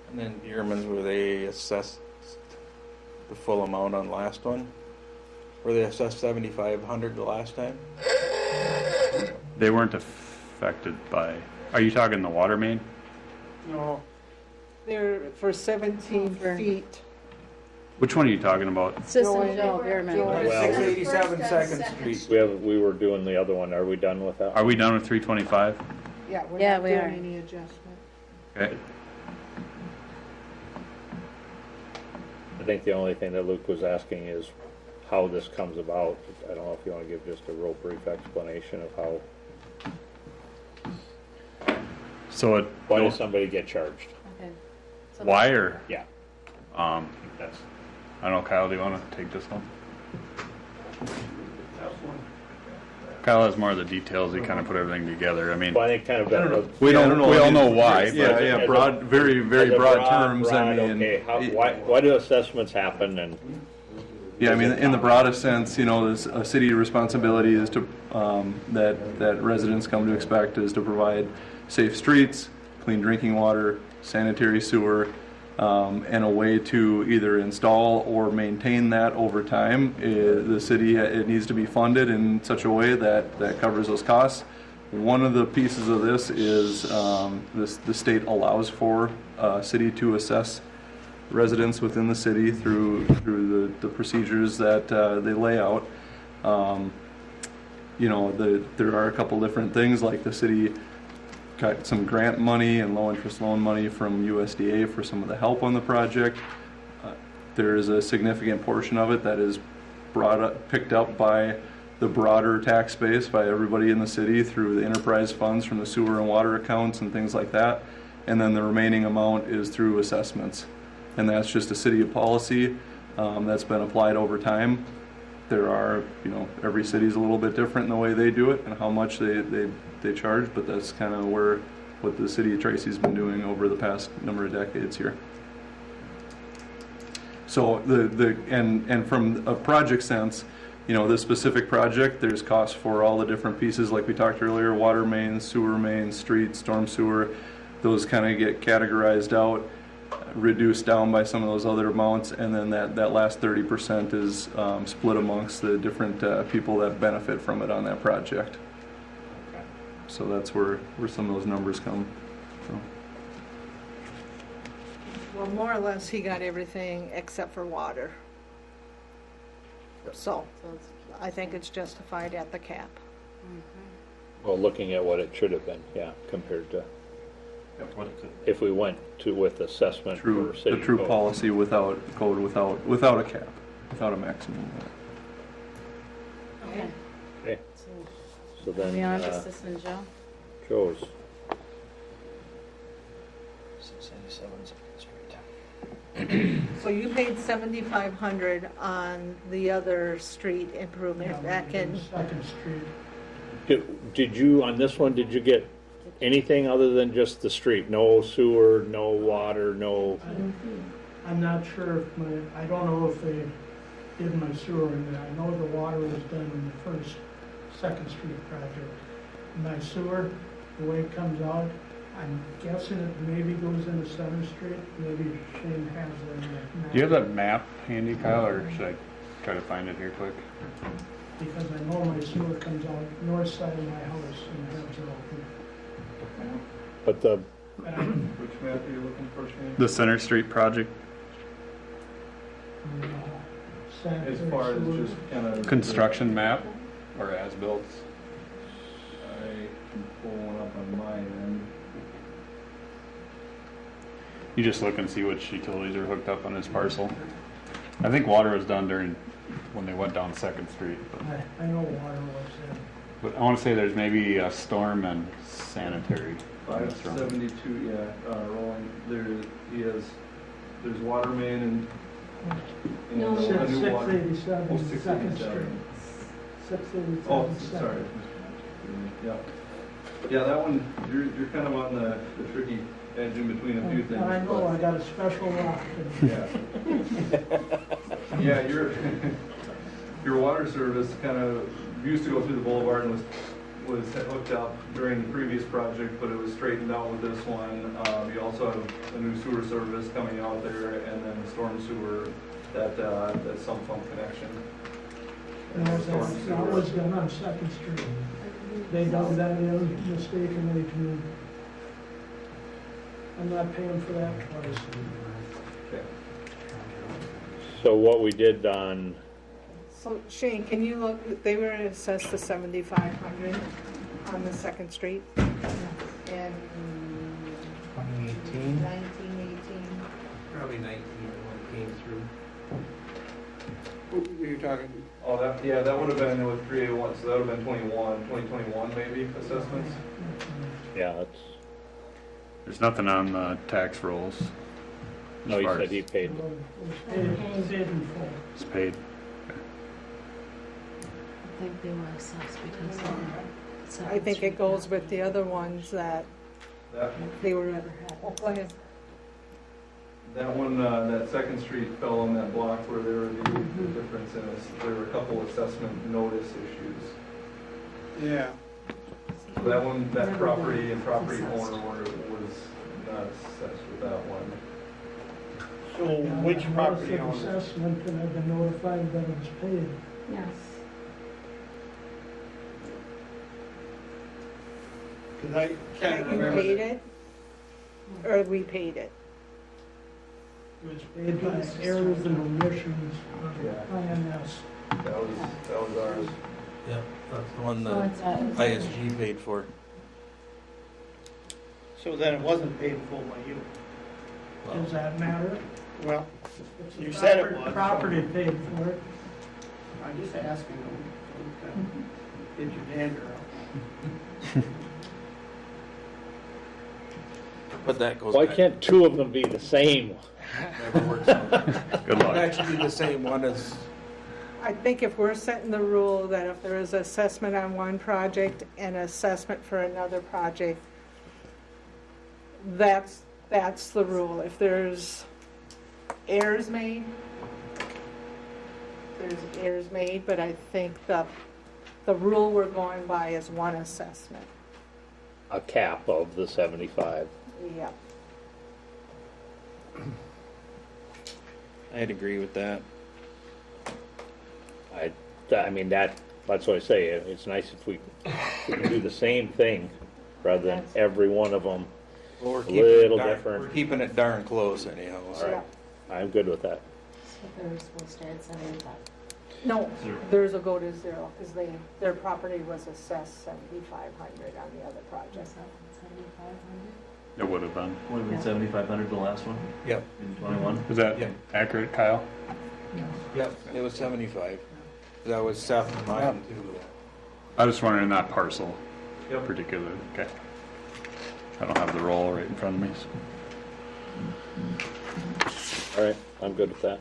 And then Bierman's, were they assessed the full amount on the last one? Were they assessed 7,500 the last time? They weren't affected by, are you talking the water main? No. They're for 17 feet. Which one are you talking about? Sister Joey- Joe Beerman. Joey- Well- 687 Second Street. We were doing the other one. Are we done with that? Are we done with 325? Yeah, we're Yeah, not we doing are. any adjustment. Okay. I think the only thing that Luke was asking is how this comes about. I don't know if you want to give just a real brief explanation of how, So why does somebody get charged? Okay. So why or, Yeah. um, That's, I don't know, Kyle, do you want to take this one? Kyle has more of the details. He kind of put everything together. I mean, Well, I think kind of. we all know why. Yeah, broad, very broad terms. I mean, okay, why do assessments happen and? Yeah, I mean, in the broadest sense, you know, this a city responsibility is to that residents come to expect is to provide safe streets, clean drinking water, sanitary sewer, and a way to either install or maintain that over time. The city, it needs to be funded in such a way that covers those costs. One of the pieces of this is the state allows for city to assess residents within the city through the procedures that they lay out. You know, there are a couple different things, like the city got some grant money and low interest loan money from USDA for some of the help on the project. There is a significant portion of it that is picked up by the broader tax base, by everybody in the city through the enterprise funds from the sewer and water accounts and things like that. And then the remaining amount is through assessments. And that's just a city policy that's been applied over time. There are, you know, every city's a little bit different in the way they do it and how much they charge, but that's kind of what the city of Tracy's been doing over the past number of decades here. So and from a project sense, you know, this specific project, there's costs for all the different pieces, like we talked earlier: water mains, sewer mains, streets, storm sewer. Those kind of get categorized out, reduced down by some of those other amounts, and then that last 30% is split amongst the different people that benefit from it on that project. Okay. So that's where some of those numbers come from. Well, more or less, he got everything except for water. So, I think it's justified at the cap. Well, looking at what it should have been, yeah, compared to if we went with assessment for city the true code. policy without a cap, without a maximum. Okay. Okay. So then, Are we on to Assistant Joe? Joe's. 687 Second Street. So you paid $7,500 on the other street improvement back in. Second Street. Did you, on this one, did you get anything other than just the street? No sewer, no water, no? I'm not sure if I don't know if they did my sewer in there. I know the water was done in the Second Street project. My sewer, the way it comes out, I'm guessing it maybe goes into Center Street. Maybe Shane has that map. Do you have that map handy, Kyle, or should I try to find it here quick? Because I know my sewer comes out north side of my house and heads out. But the Which map are you looking for, Shane? The Center Street project. As far as just kind of Construction map or as-built? I can pull one up on my end. You just look and see which utilities are hooked up on his parcel. I think water was done during when they went down Second Street. I know water was there. But I want to say there's maybe a storm and sanitary. 572, yeah, rolling. There's water main and No, a new water. 687, Oh, Second 687. Street. 687. Oh, sorry. Yeah, that one, you're kind of on the tricky edge in between a few things. I know, I got a special rock. Yeah, your water service kind of used to go through the boulevard and was hooked up during the previous project, but it was straightened out with this one. You also have a new sewer service coming out there, and then storm sewer, that sump pump connection. And that was done on Second Street. They dug that in mistakenly to me. I'm not paying for that twice. Okay. so what we did on So Shane, can you look, they were assessed to $7,500 on the Second Street in 2018? 1918. Probably 19 when it came through. You're talking, Oh, that would have been with 381, so that would have been 2021 maybe assessments. yeah, that's There's nothing on the tax rolls. no. He said he paid. It was paid in full. It's paid. think they were assessed because of. I think it goes with the other ones that they were, oh, go ahead. That one, that Second Street fell on that block where there were the difference in us. There were a couple assessment notice issues. Yeah. So that one, that property and property owner was not assessed with that one. So which property Notice of owner? assessment, and I've been notified that it was paid. Yes. Because I can't You remember. paid it? Or we paid it? It was paid by errors and omissions of Yeah. INS. That was ours. Yeah, that's the one So that it's ISG paid for. So then it wasn't paid in full by you? Does that matter? Well, It's you the said it property- was. Property paid for it. I'm just asking them, so get your dander out. But that goes Why back. can't two of them be the same? Never works out. Good It'd luck. actually be the same one as, I think if we're setting the rule that if there is assessment on one project and assessment for another project, that's the rule. If there's errors made, there's errors made, but I think the rule we're going by is one assessment. A cap of the 75. Yeah. I'd agree with that. I mean, that's what I say, it's nice if we can do the same thing rather than every one of them Well, we're a keeping it little darn- different. We're keeping it darn close anyhow. All right, I'm good with that. So they're supposed to add 75. No, Zero. theirs will go to zero because their property was assessed 7,500 on the other project. 7,500? It would have been. Would have been 7,500 the last one Yep, in 21. Is that Yep. accurate, Kyle? yep, it was 75. That was Seth and mine too. I was wondering that parcel Yep. particularly. Okay. I don't have the roll right in front of me. So. All right, I'm good with that.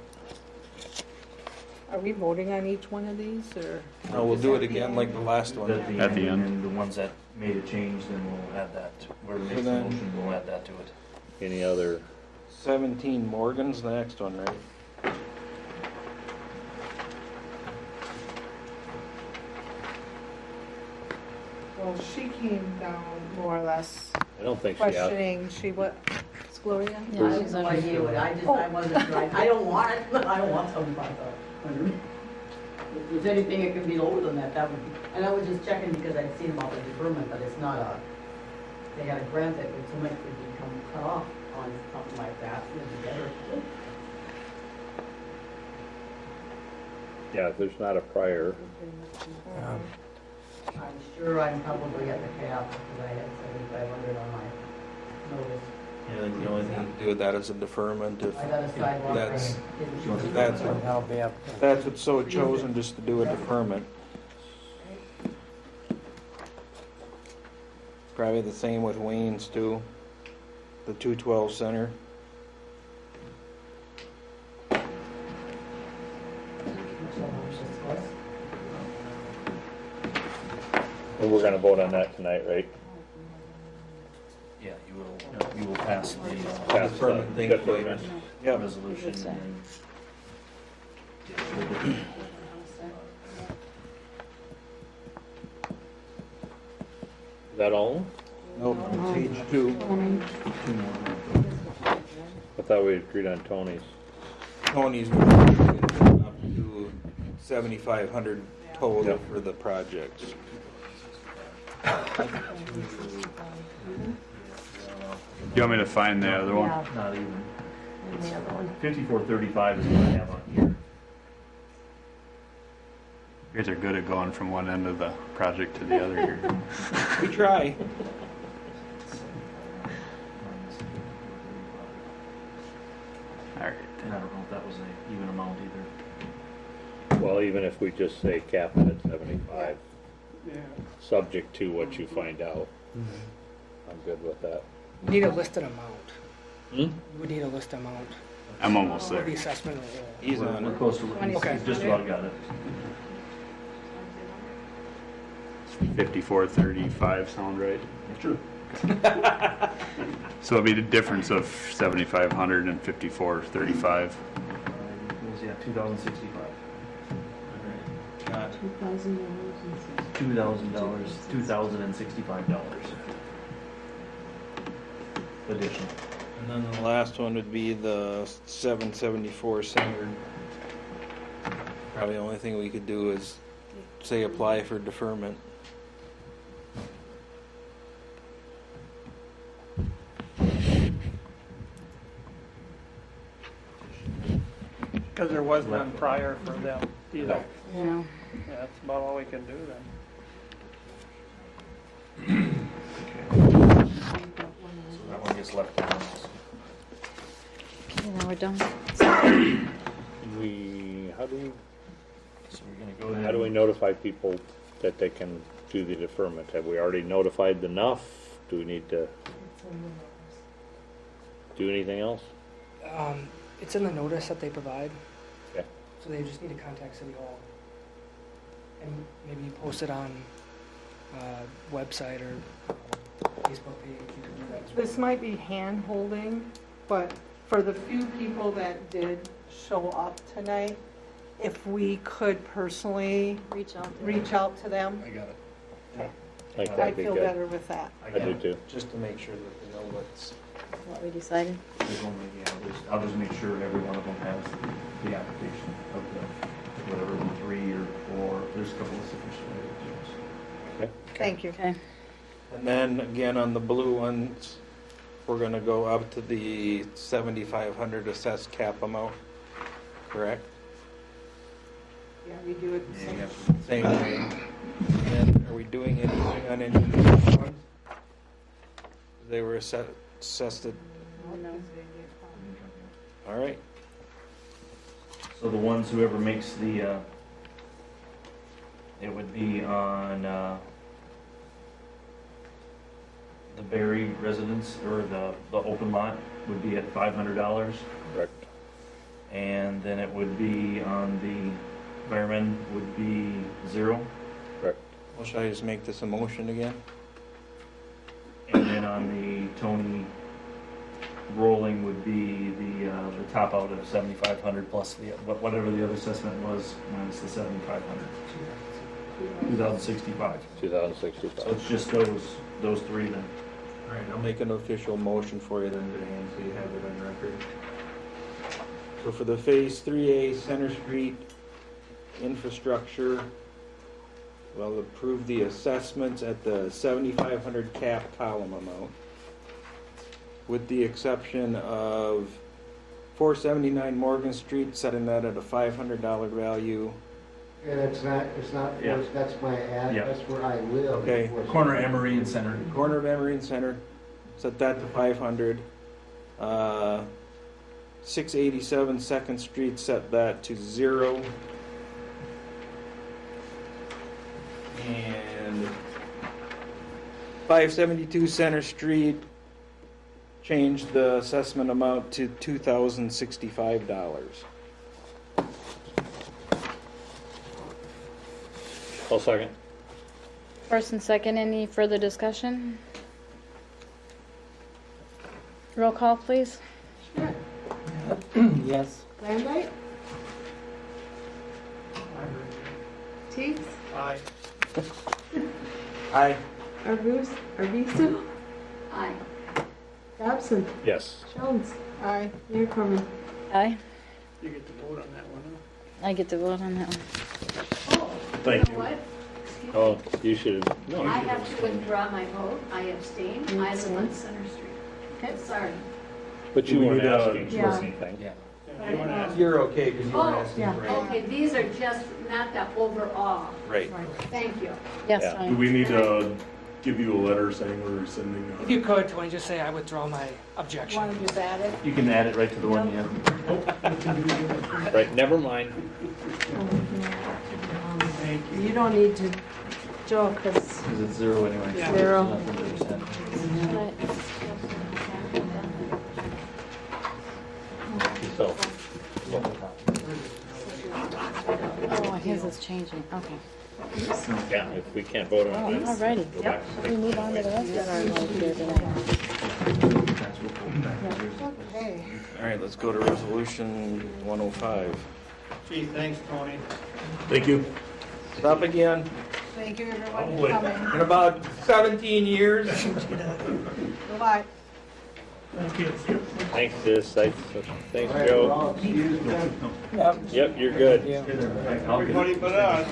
Are we voting on each one of these or? No, we'll do it again like the last one. At the end, and the ones that made a change, then we'll add that. Whoever makes the then- motion, we'll add that to it. Any other, 17 Morgan's the next one, right? Well, she came down more or less I don't think she asked. questioning, it's Gloria? Yeah, I was No under- idea what, I wasn't sure, I don't want it, I don't want 7,500. If there's anything that could be lower than that, that would be, and I was just checking because I'd seen about the deferment, but it's not they had a grant that would, so much could become cut off on something like that, it'd be better. Yeah, if there's not a prior, I'm sure I'm probably at the cap, because I had 7,500 on my notice. Yeah, I think the only thing to do with that is a deferment if I got a sidewalk. that's, thing. That'll be up to. that's what's so chosen, just to do a deferment. Probably the same with Wayne's too, the 212 center. and we're gonna vote on that tonight, right? Yeah, you will pass the Pass the Deferment thing. deferment. Yep. resolution. Good say. and Is that all? Nope, page 2. I thought we agreed on Tony's. Tony's up to 7,500 total Yep. for the projects. You want me to find the other one? Yeah, Not even. and the other one. 5435 is what I have on here. You guys are good at going from one end of the project to the other here. We try. All right. And I don't know if that was an even amount either. Well, even if we just say cap it at 75, Yeah. subject to what you find out, I'm good with that. Need a listed amount. Hmm? We need a listed amount. I'm almost Of the there. assessment. He's We're on we're it. close to, Okay. he's just about got it. 5435 sound right? Sure. So it'd be the difference of 7,500 and 5435. Yeah, 2,065. Got $2,000. $2,000, $2,065 additional. And then the last one would be the 774 Center. Probably the only thing we could do is say apply for deferment. Because there was none prior for them either. Yeah. Yeah, that's about all we can do then. So that one gets left on. Okay, now we're done. How do we, So we're gonna go ahead. how do we notify people that they can do the deferment? Have we already notified enough? Do we need to do anything else? It's in the notice that they provide. Okay. So they just need to contact City Hall. And maybe post it on website or Facebook page. You can do that as well. This might be hand holding, but for the few people that did show up tonight, if we could personally Reach out to them, I got it. Like I'd that'd be feel good. better with that. I do too. Just to make sure that they know what's. What we decided. There's only, I'll just make sure every one of them has the application of the, whatever, the 3 or 4, there's a couple of sufficient items. Thank you. Okay. And then again, on the blue ones, we're gonna go up to the 7,500 assessed cap amount, correct? Yeah, we do it the same. Same way. And are we doing anything on any of these ones? They were assessed at, all right. So the ones, whoever makes the, it would be on the Berry residence, or the open lot would be at $500. Correct. And then it would be on the firemen would be 0. Correct. Well, should I just make this a motion again? And then on the Tony rolling would be the top out of 7,500 plus the whatever the other assessment was minus the 7,500. 2,065. 2065. So it's just those 3 then. All right, I'll make an official motion for you then, Diane, so you have it on record. So for the Phase 3A Center Street infrastructure, we'll approve the assessments at the 7,500 cap column amount, with the exception of 479 Morgan Street, setting that at a $500 value. And it's not, Yeah. that's my address where I live. Okay. Corner Emery and Center. Corner of Emery and Center, set that to 500. 687 Second Street, set that to 0. And 572 Center Street, change the assessment amount to $2,065. I'll second. First and second, any further discussion? Roll call, please. Yes. Lambright? Teagues? Aye. Aye. Arvizo? Aye. Dobson? Yes. Jones? Aye. Mayor Corman? Aye. You get to vote on that one, I get to vote on that one. Thank You know what? Excuse me. Oh, you should have, no, I you should have to withdraw my vote. I abstain. You I live on abstain? Center Street. Okay, sorry. But you We weren't need, asking for Yeah. anything. Yeah. You wanna ask? You're okay, because you were Oh, asking yeah. for it. Okay, these are just not the overall. Right. Thank you. Yes, Yeah. Do Tony. we need to give you a letter saying we're sending? If you could, Tony, just say I withdraw my objection. Want to just add it? You can add it right to the one you have. Right, never mind. You don't need to, Joe, because Because it's 0 anyway. Yeah. 0. Nothing to rescind. So, Oh, his is changing, okay. Yeah, if we can't vote on Oh, it. alrighty. go back. Should we move on to the rest of our life here tonight? Okay. All right, let's go to resolution 105. Gee, thanks, Tony. Thank you. Stop again. Thank you, everyone, Oh, for wait. coming. In about 17 years. Goodbye. Thanks, Thanks, Joe. Yep, you're good. Everybody but us.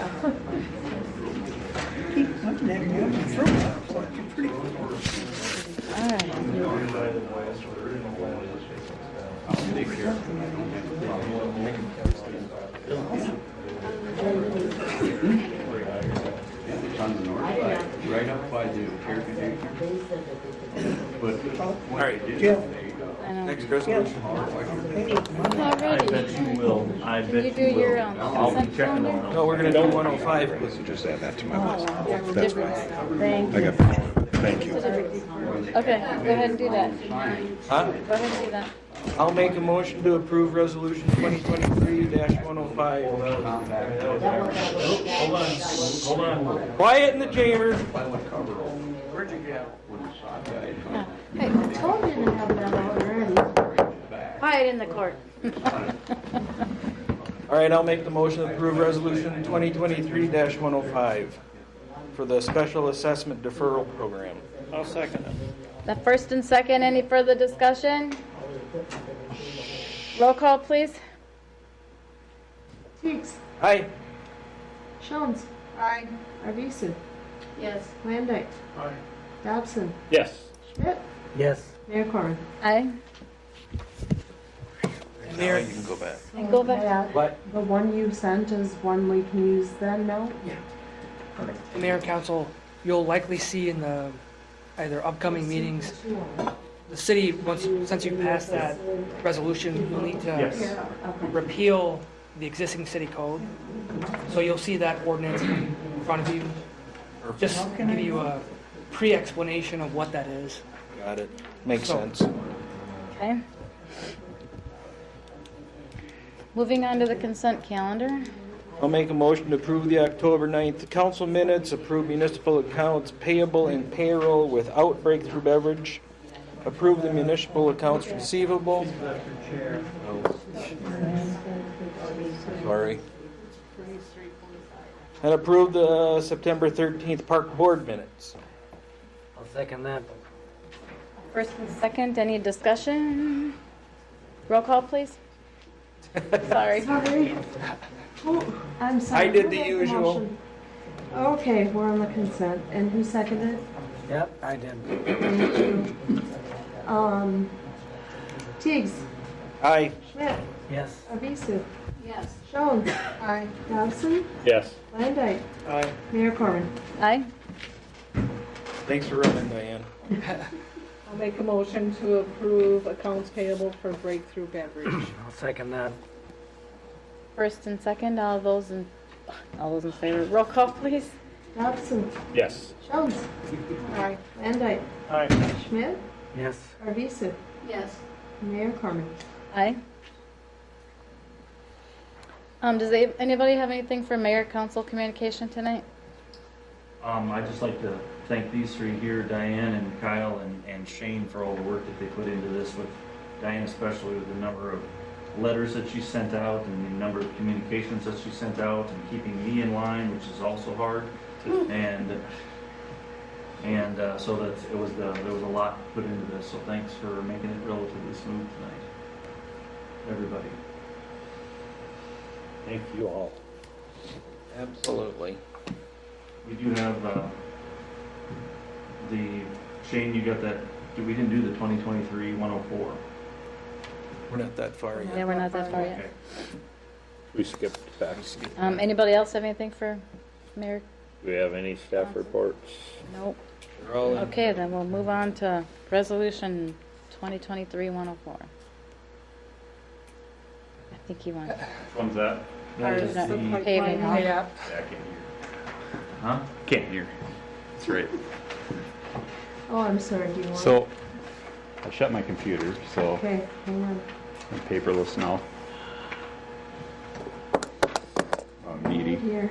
Right up by the air conditioner. All right, next resolution. I bet you will. I bet you do will. your, I'll be consent checking calendar? on No, we're gonna do 105. Just add that to my Oh, list. that's fine. Thank I you. got, thank you. Okay, go ahead and do that. Huh? Go ahead and do that. I'll make a motion to approve resolution 2023-105. Hold on. Quiet in the chamber. Where'd you get? Hey, I told you to have that already. quiet in the court. All right, I'll make the motion to approve resolution 2023-105 for the special assessment deferral program. I'll second it. The first and second, any further discussion? Roll call, please. Teagues, Aye. Jones, Aye. Arvisu, Yes. Landike, Aye. Dobson, Yes. Schmidt, Yes. Mayor Corrin. Aye. Now you can go back. And go back. What? The one you sent is one we can use then now? Mayor and council, you'll likely see in the either upcoming meetings, the city, since you passed that resolution, you'll need to Yes. repeal the existing city code. So you'll see that ordinance in front of you. Just give you a pre-explanation of what that is. Got it. Makes So- sense. Okay. Moving on to the consent calendar. I'll make a motion to approve the October 9th council minutes, approve municipal accounts payable and payroll without breakthrough beverage, approve the municipal accounts receivable. Sorry. And approve the September 13th park board minutes. I'll second that. First and second, any discussion? Roll call, please. Sorry. Sorry. Oh, I'm sorry. I did Who the made usual. motion? Okay, we're on the consent. And who seconded? Yep, I did. Thank you. Teagues, Aye. Schmidt, Yes. Arvisu, Yes. Jones, Aye. Dobson, Yes. Landike, Aye. Mayor Corrin. Aye. Thanks for running, Diane. I'll make a motion to approve accounts payable for breakthrough beverage. I'll second that. First and second, all those in favor. Roll call, please. Dobson, Yes. Jones, Aye. Landike, Aye. Schmidt, Yes. Arvisu, Yes. Mayor Corrin. Aye. Does anybody have anything for mayor council communication tonight? I'd just like to thank these three here, Diane and Kyle and Shane, for all the work that they put into this, with Diane especially with the number of letters that she sent out and the number of communications that she sent out and keeping me in line, which is also hard. And so that there was a lot put into this, so thanks for making it relatively smooth tonight, everybody. Thank you all. Absolutely. We do have Shane, you got that, we didn't do the 2023-104. We're not that far yet. Yeah, we're not that far yet. Okay. We skipped back. Anybody else have anything for mayor? Do we have any staff reports? Nope. We're all in. Okay, then we'll move on to resolution 2023-104. I think you want. Which one's that? Or is that paving? Yeah. Yeah, I can't hear. Huh? Can't hear. That's right. Oh, I'm sorry, do you want? So, I shut my computer, so Okay, hang on. I'm paperless now. Oh, needy. Here.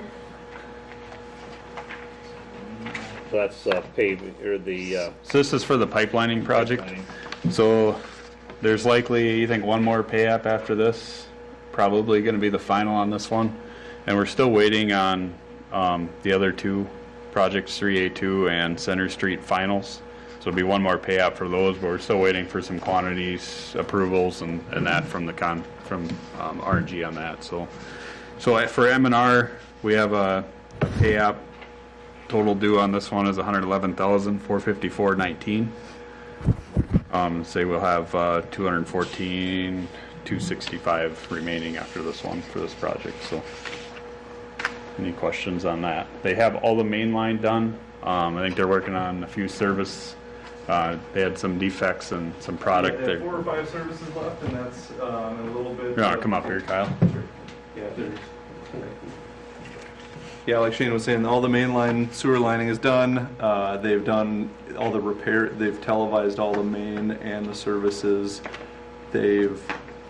So that's paving, or the, So this is for the pipelining project. Pipelining. So there's likely, you think, one more pay app after this? Probably going to be the final on this one. And we're still waiting on the other two projects, 3A2 and Center Street finals. So it'll be one more pay app for those, but we're still waiting for some quantities, approvals, and that from RNG on that. So for M&R, we have a pay app. Total due on this one is $111,454.19. Say we'll have $214,265 remaining after this one for this project. So, any questions on that? They have all the main line done. I think they're working on a few service. They had some defects and some product They have there. 4 or 5 services left, and that's a little bit. You want to come up here, Kyle? Sure. Yeah, like Shane was saying, all the mainline sewer lining is done. They've done all the repair, they've televised all the main and the services. They've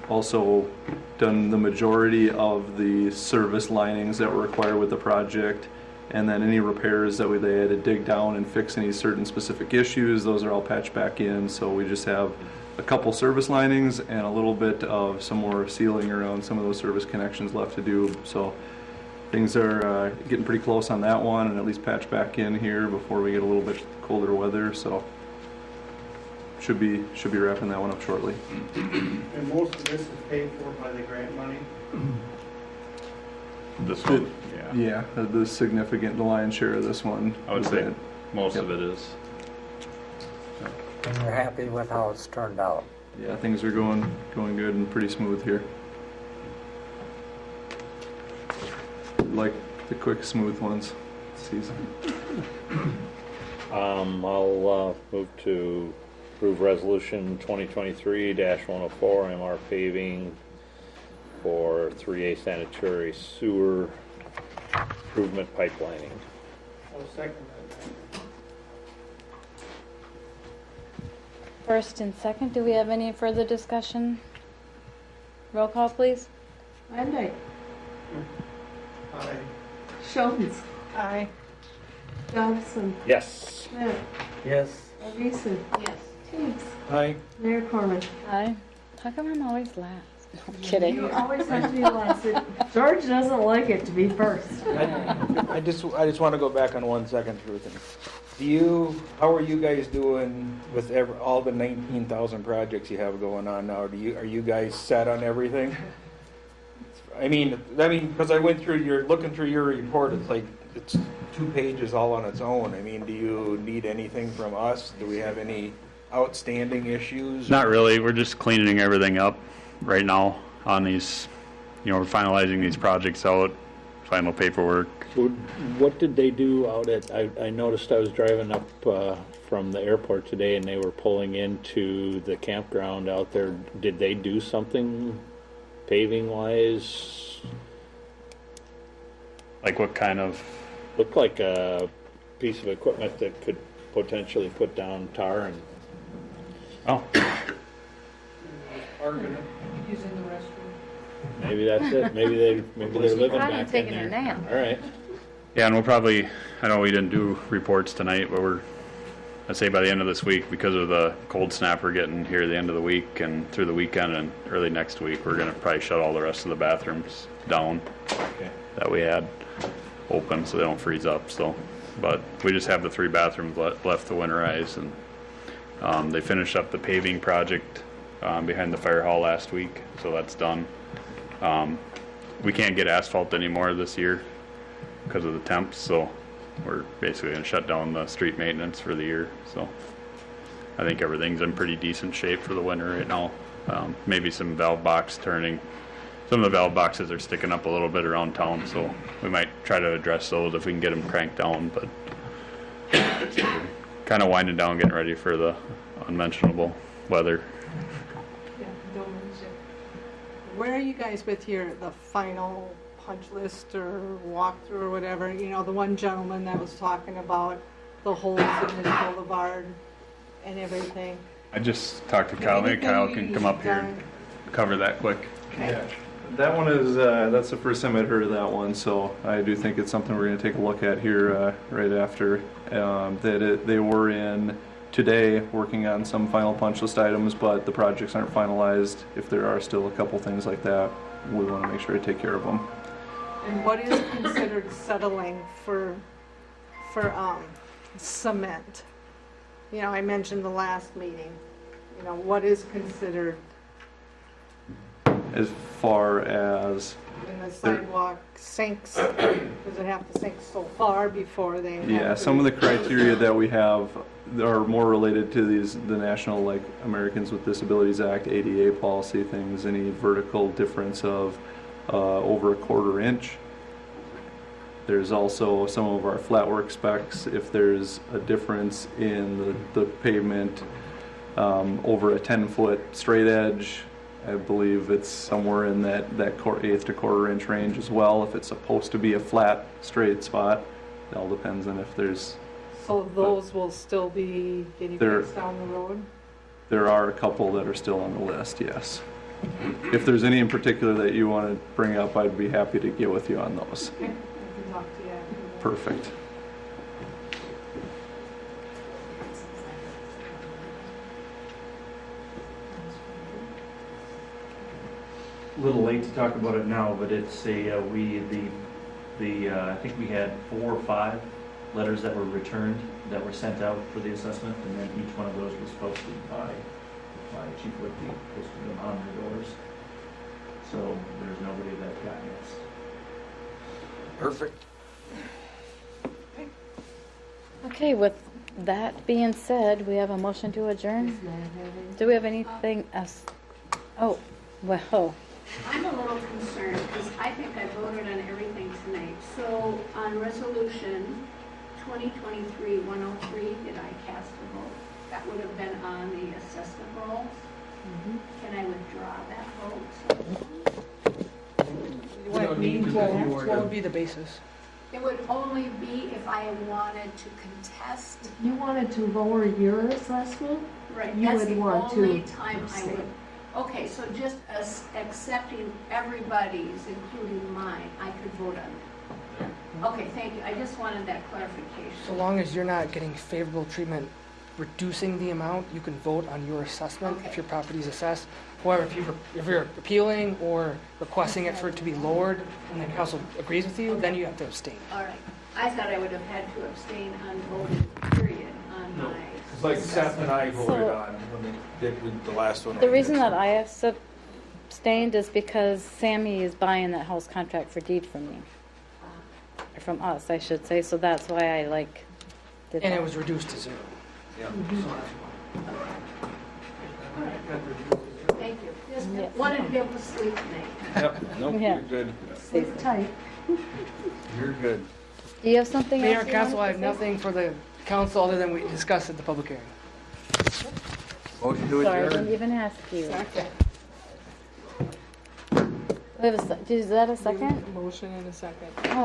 also done the majority of the service linings that were required with the project. And then any repairs that they had to dig down and fix any certain specific issues, those are all patched back in. So we just have a couple service linings and a little bit of some more sealing around some of those service connections left to do. So things are getting pretty close on that one, and at least patch back in here before we get a little bit colder weather. So should be wrapping that one up shortly. And most of this is paid for by the grant money? This one, yeah. The significant, the lion's share of this one. I would say most of it is. And you're happy with how it's turned out? Yeah, things are going good and pretty smooth here. Like the quick, smooth ones this season. I'll move to approve resolution 2023-104 MR paving for 3A sanitary sewer improvement pipelining. I'll second that. First and second, do we have any further discussion? Roll call, please. Van Dyke. Aye. Schultz. Aye. Johnson. Yes. Smith. Yes. Avisa. Yes. Teagues. Aye. Mayor Corman. Aye. How come I'm always last? I'm kidding. You always have to be last. George doesn't like it to be first. I just want to go back on 1 second, Ruth. How are you guys doing with all the 19,000 projects you have going on now? Are you guys set on everything? I mean, because I went through looking through your report, it's like it's 2 pages all on its own. I mean, do you need anything from us? Do we have any outstanding issues? Not really. We're just cleaning everything up right now on these. We're finalizing these projects out, final paperwork. What did they do out at, I noticed I was driving up from the airport today and they were pulling into the campground out there. Did they do something paving wise? Like what kind of? Looked like a piece of equipment that could potentially put down tar and. Oh. Using the restroom. Maybe that's it. Maybe they're living Probably back taking in a there. nap. All right. Yeah, and we'll probably, I know we didn't do reports tonight, but I'd say by the end of this week, because of the cold snap we're getting here at the end of the week and through the weekend and early next week, we're going to probably shut all the rest of the bathrooms down that we had open so they don't freeze up. So, but we just have the 3 bathrooms left to winterize, and they finished up the paving project behind the fire hall last week, so that's done. We can't get asphalt anymore this year because of the temps, so we're basically going to shut down the street maintenance for the year. So I think everything's in pretty decent shape for the winter right now. Maybe some valve box turning. Some of the valve boxes are sticking up a little bit around town, so we might try to address those if we can get them cranked down, but kind of winding down, getting ready for the unmentionable weather. Yeah, don't mention. Where are you guys with the final punch list or walkthrough or whatever? You know, the one gentleman that was talking about the holes in the boulevard and everything. I just talked to Kyle. Maybe Kyle can come up here and cover that quick. Okay. That one is, that's the first time I'd heard of that one, so I do think it's something we're going to take a look at here right after. They were in today working on some final punch list items, but the projects aren't finalized. If there are still a couple things like that, we want to make sure to take care of them. And what is considered settling for cement? You know, I mentioned the last meeting. You know, what is considered As far as when the sidewalk sinks? Does it have to sink so far before they? yeah, some of the criteria that we have are more related to the national, like Americans with Disabilities Act, ADA policy things, any vertical difference of over a 1/4 inch. There's also some of our flat work specs, if there's a difference in the pavement over a 10-foot straight edge. I believe it's somewhere in that 1/8 to 1/4 inch range as well. If it's supposed to be a flat, straight spot, it all depends on if there's. So those will still be getting fixed down the road? There are a couple that are still on the list, yes. If there's any in particular that you want to bring up, I'd be happy to get with you on those. I can talk to you after. Perfect. A little late to talk about it now, but it's I think we had 4 or 5 letters that were returned, that were sent out for the assessment, and then each one of those was posted by Chief Whitby, posted them on their doors. So there's nobody that got missed. Perfect. Okay, with that being said, we have a motion to adjourn. Do we have anything else? Oh, well. I'm a little concerned because I think I voted on everything tonight. So on resolution 2023-103, did I cast a vote? That would have been on the assessment rolls. Can I withdraw that vote? What would be the basis? It would only be if I wanted to contest. If you wanted to lower your assessment, Right, you that's would the want to only time I abstain. would. Okay, so just accepting everybody's, including mine, I could vote on it. Okay, thank you. I just wanted that clarification. So long as you're not getting favorable treatment, reducing the amount, you can vote on your assessment if your property is assessed. However, if you're appealing or requesting it for it to be lowered and the council agrees with you, then you have to abstain. All right. I thought I would have had to abstain on voting, period, on my. It's like Seth and I voted on when they did with the last one. The reason that I abstained is because Sammy is buying that house contract for deed from me. Or from us, I should say, so that's why I did And that. it was reduced to 0. Yeah. Thank you. Just wanted to be able to sleep tonight. Yep, nope, Yeah. you're good. Sleep tight. You're good. Do you have something else? Mayor, you council, I wanted have to say? nothing for the council other than we discussed at the public hearing. Motion to Sorry, I adjourn. didn't even ask you. Second. We have is that a second? Motion in a second. Oh.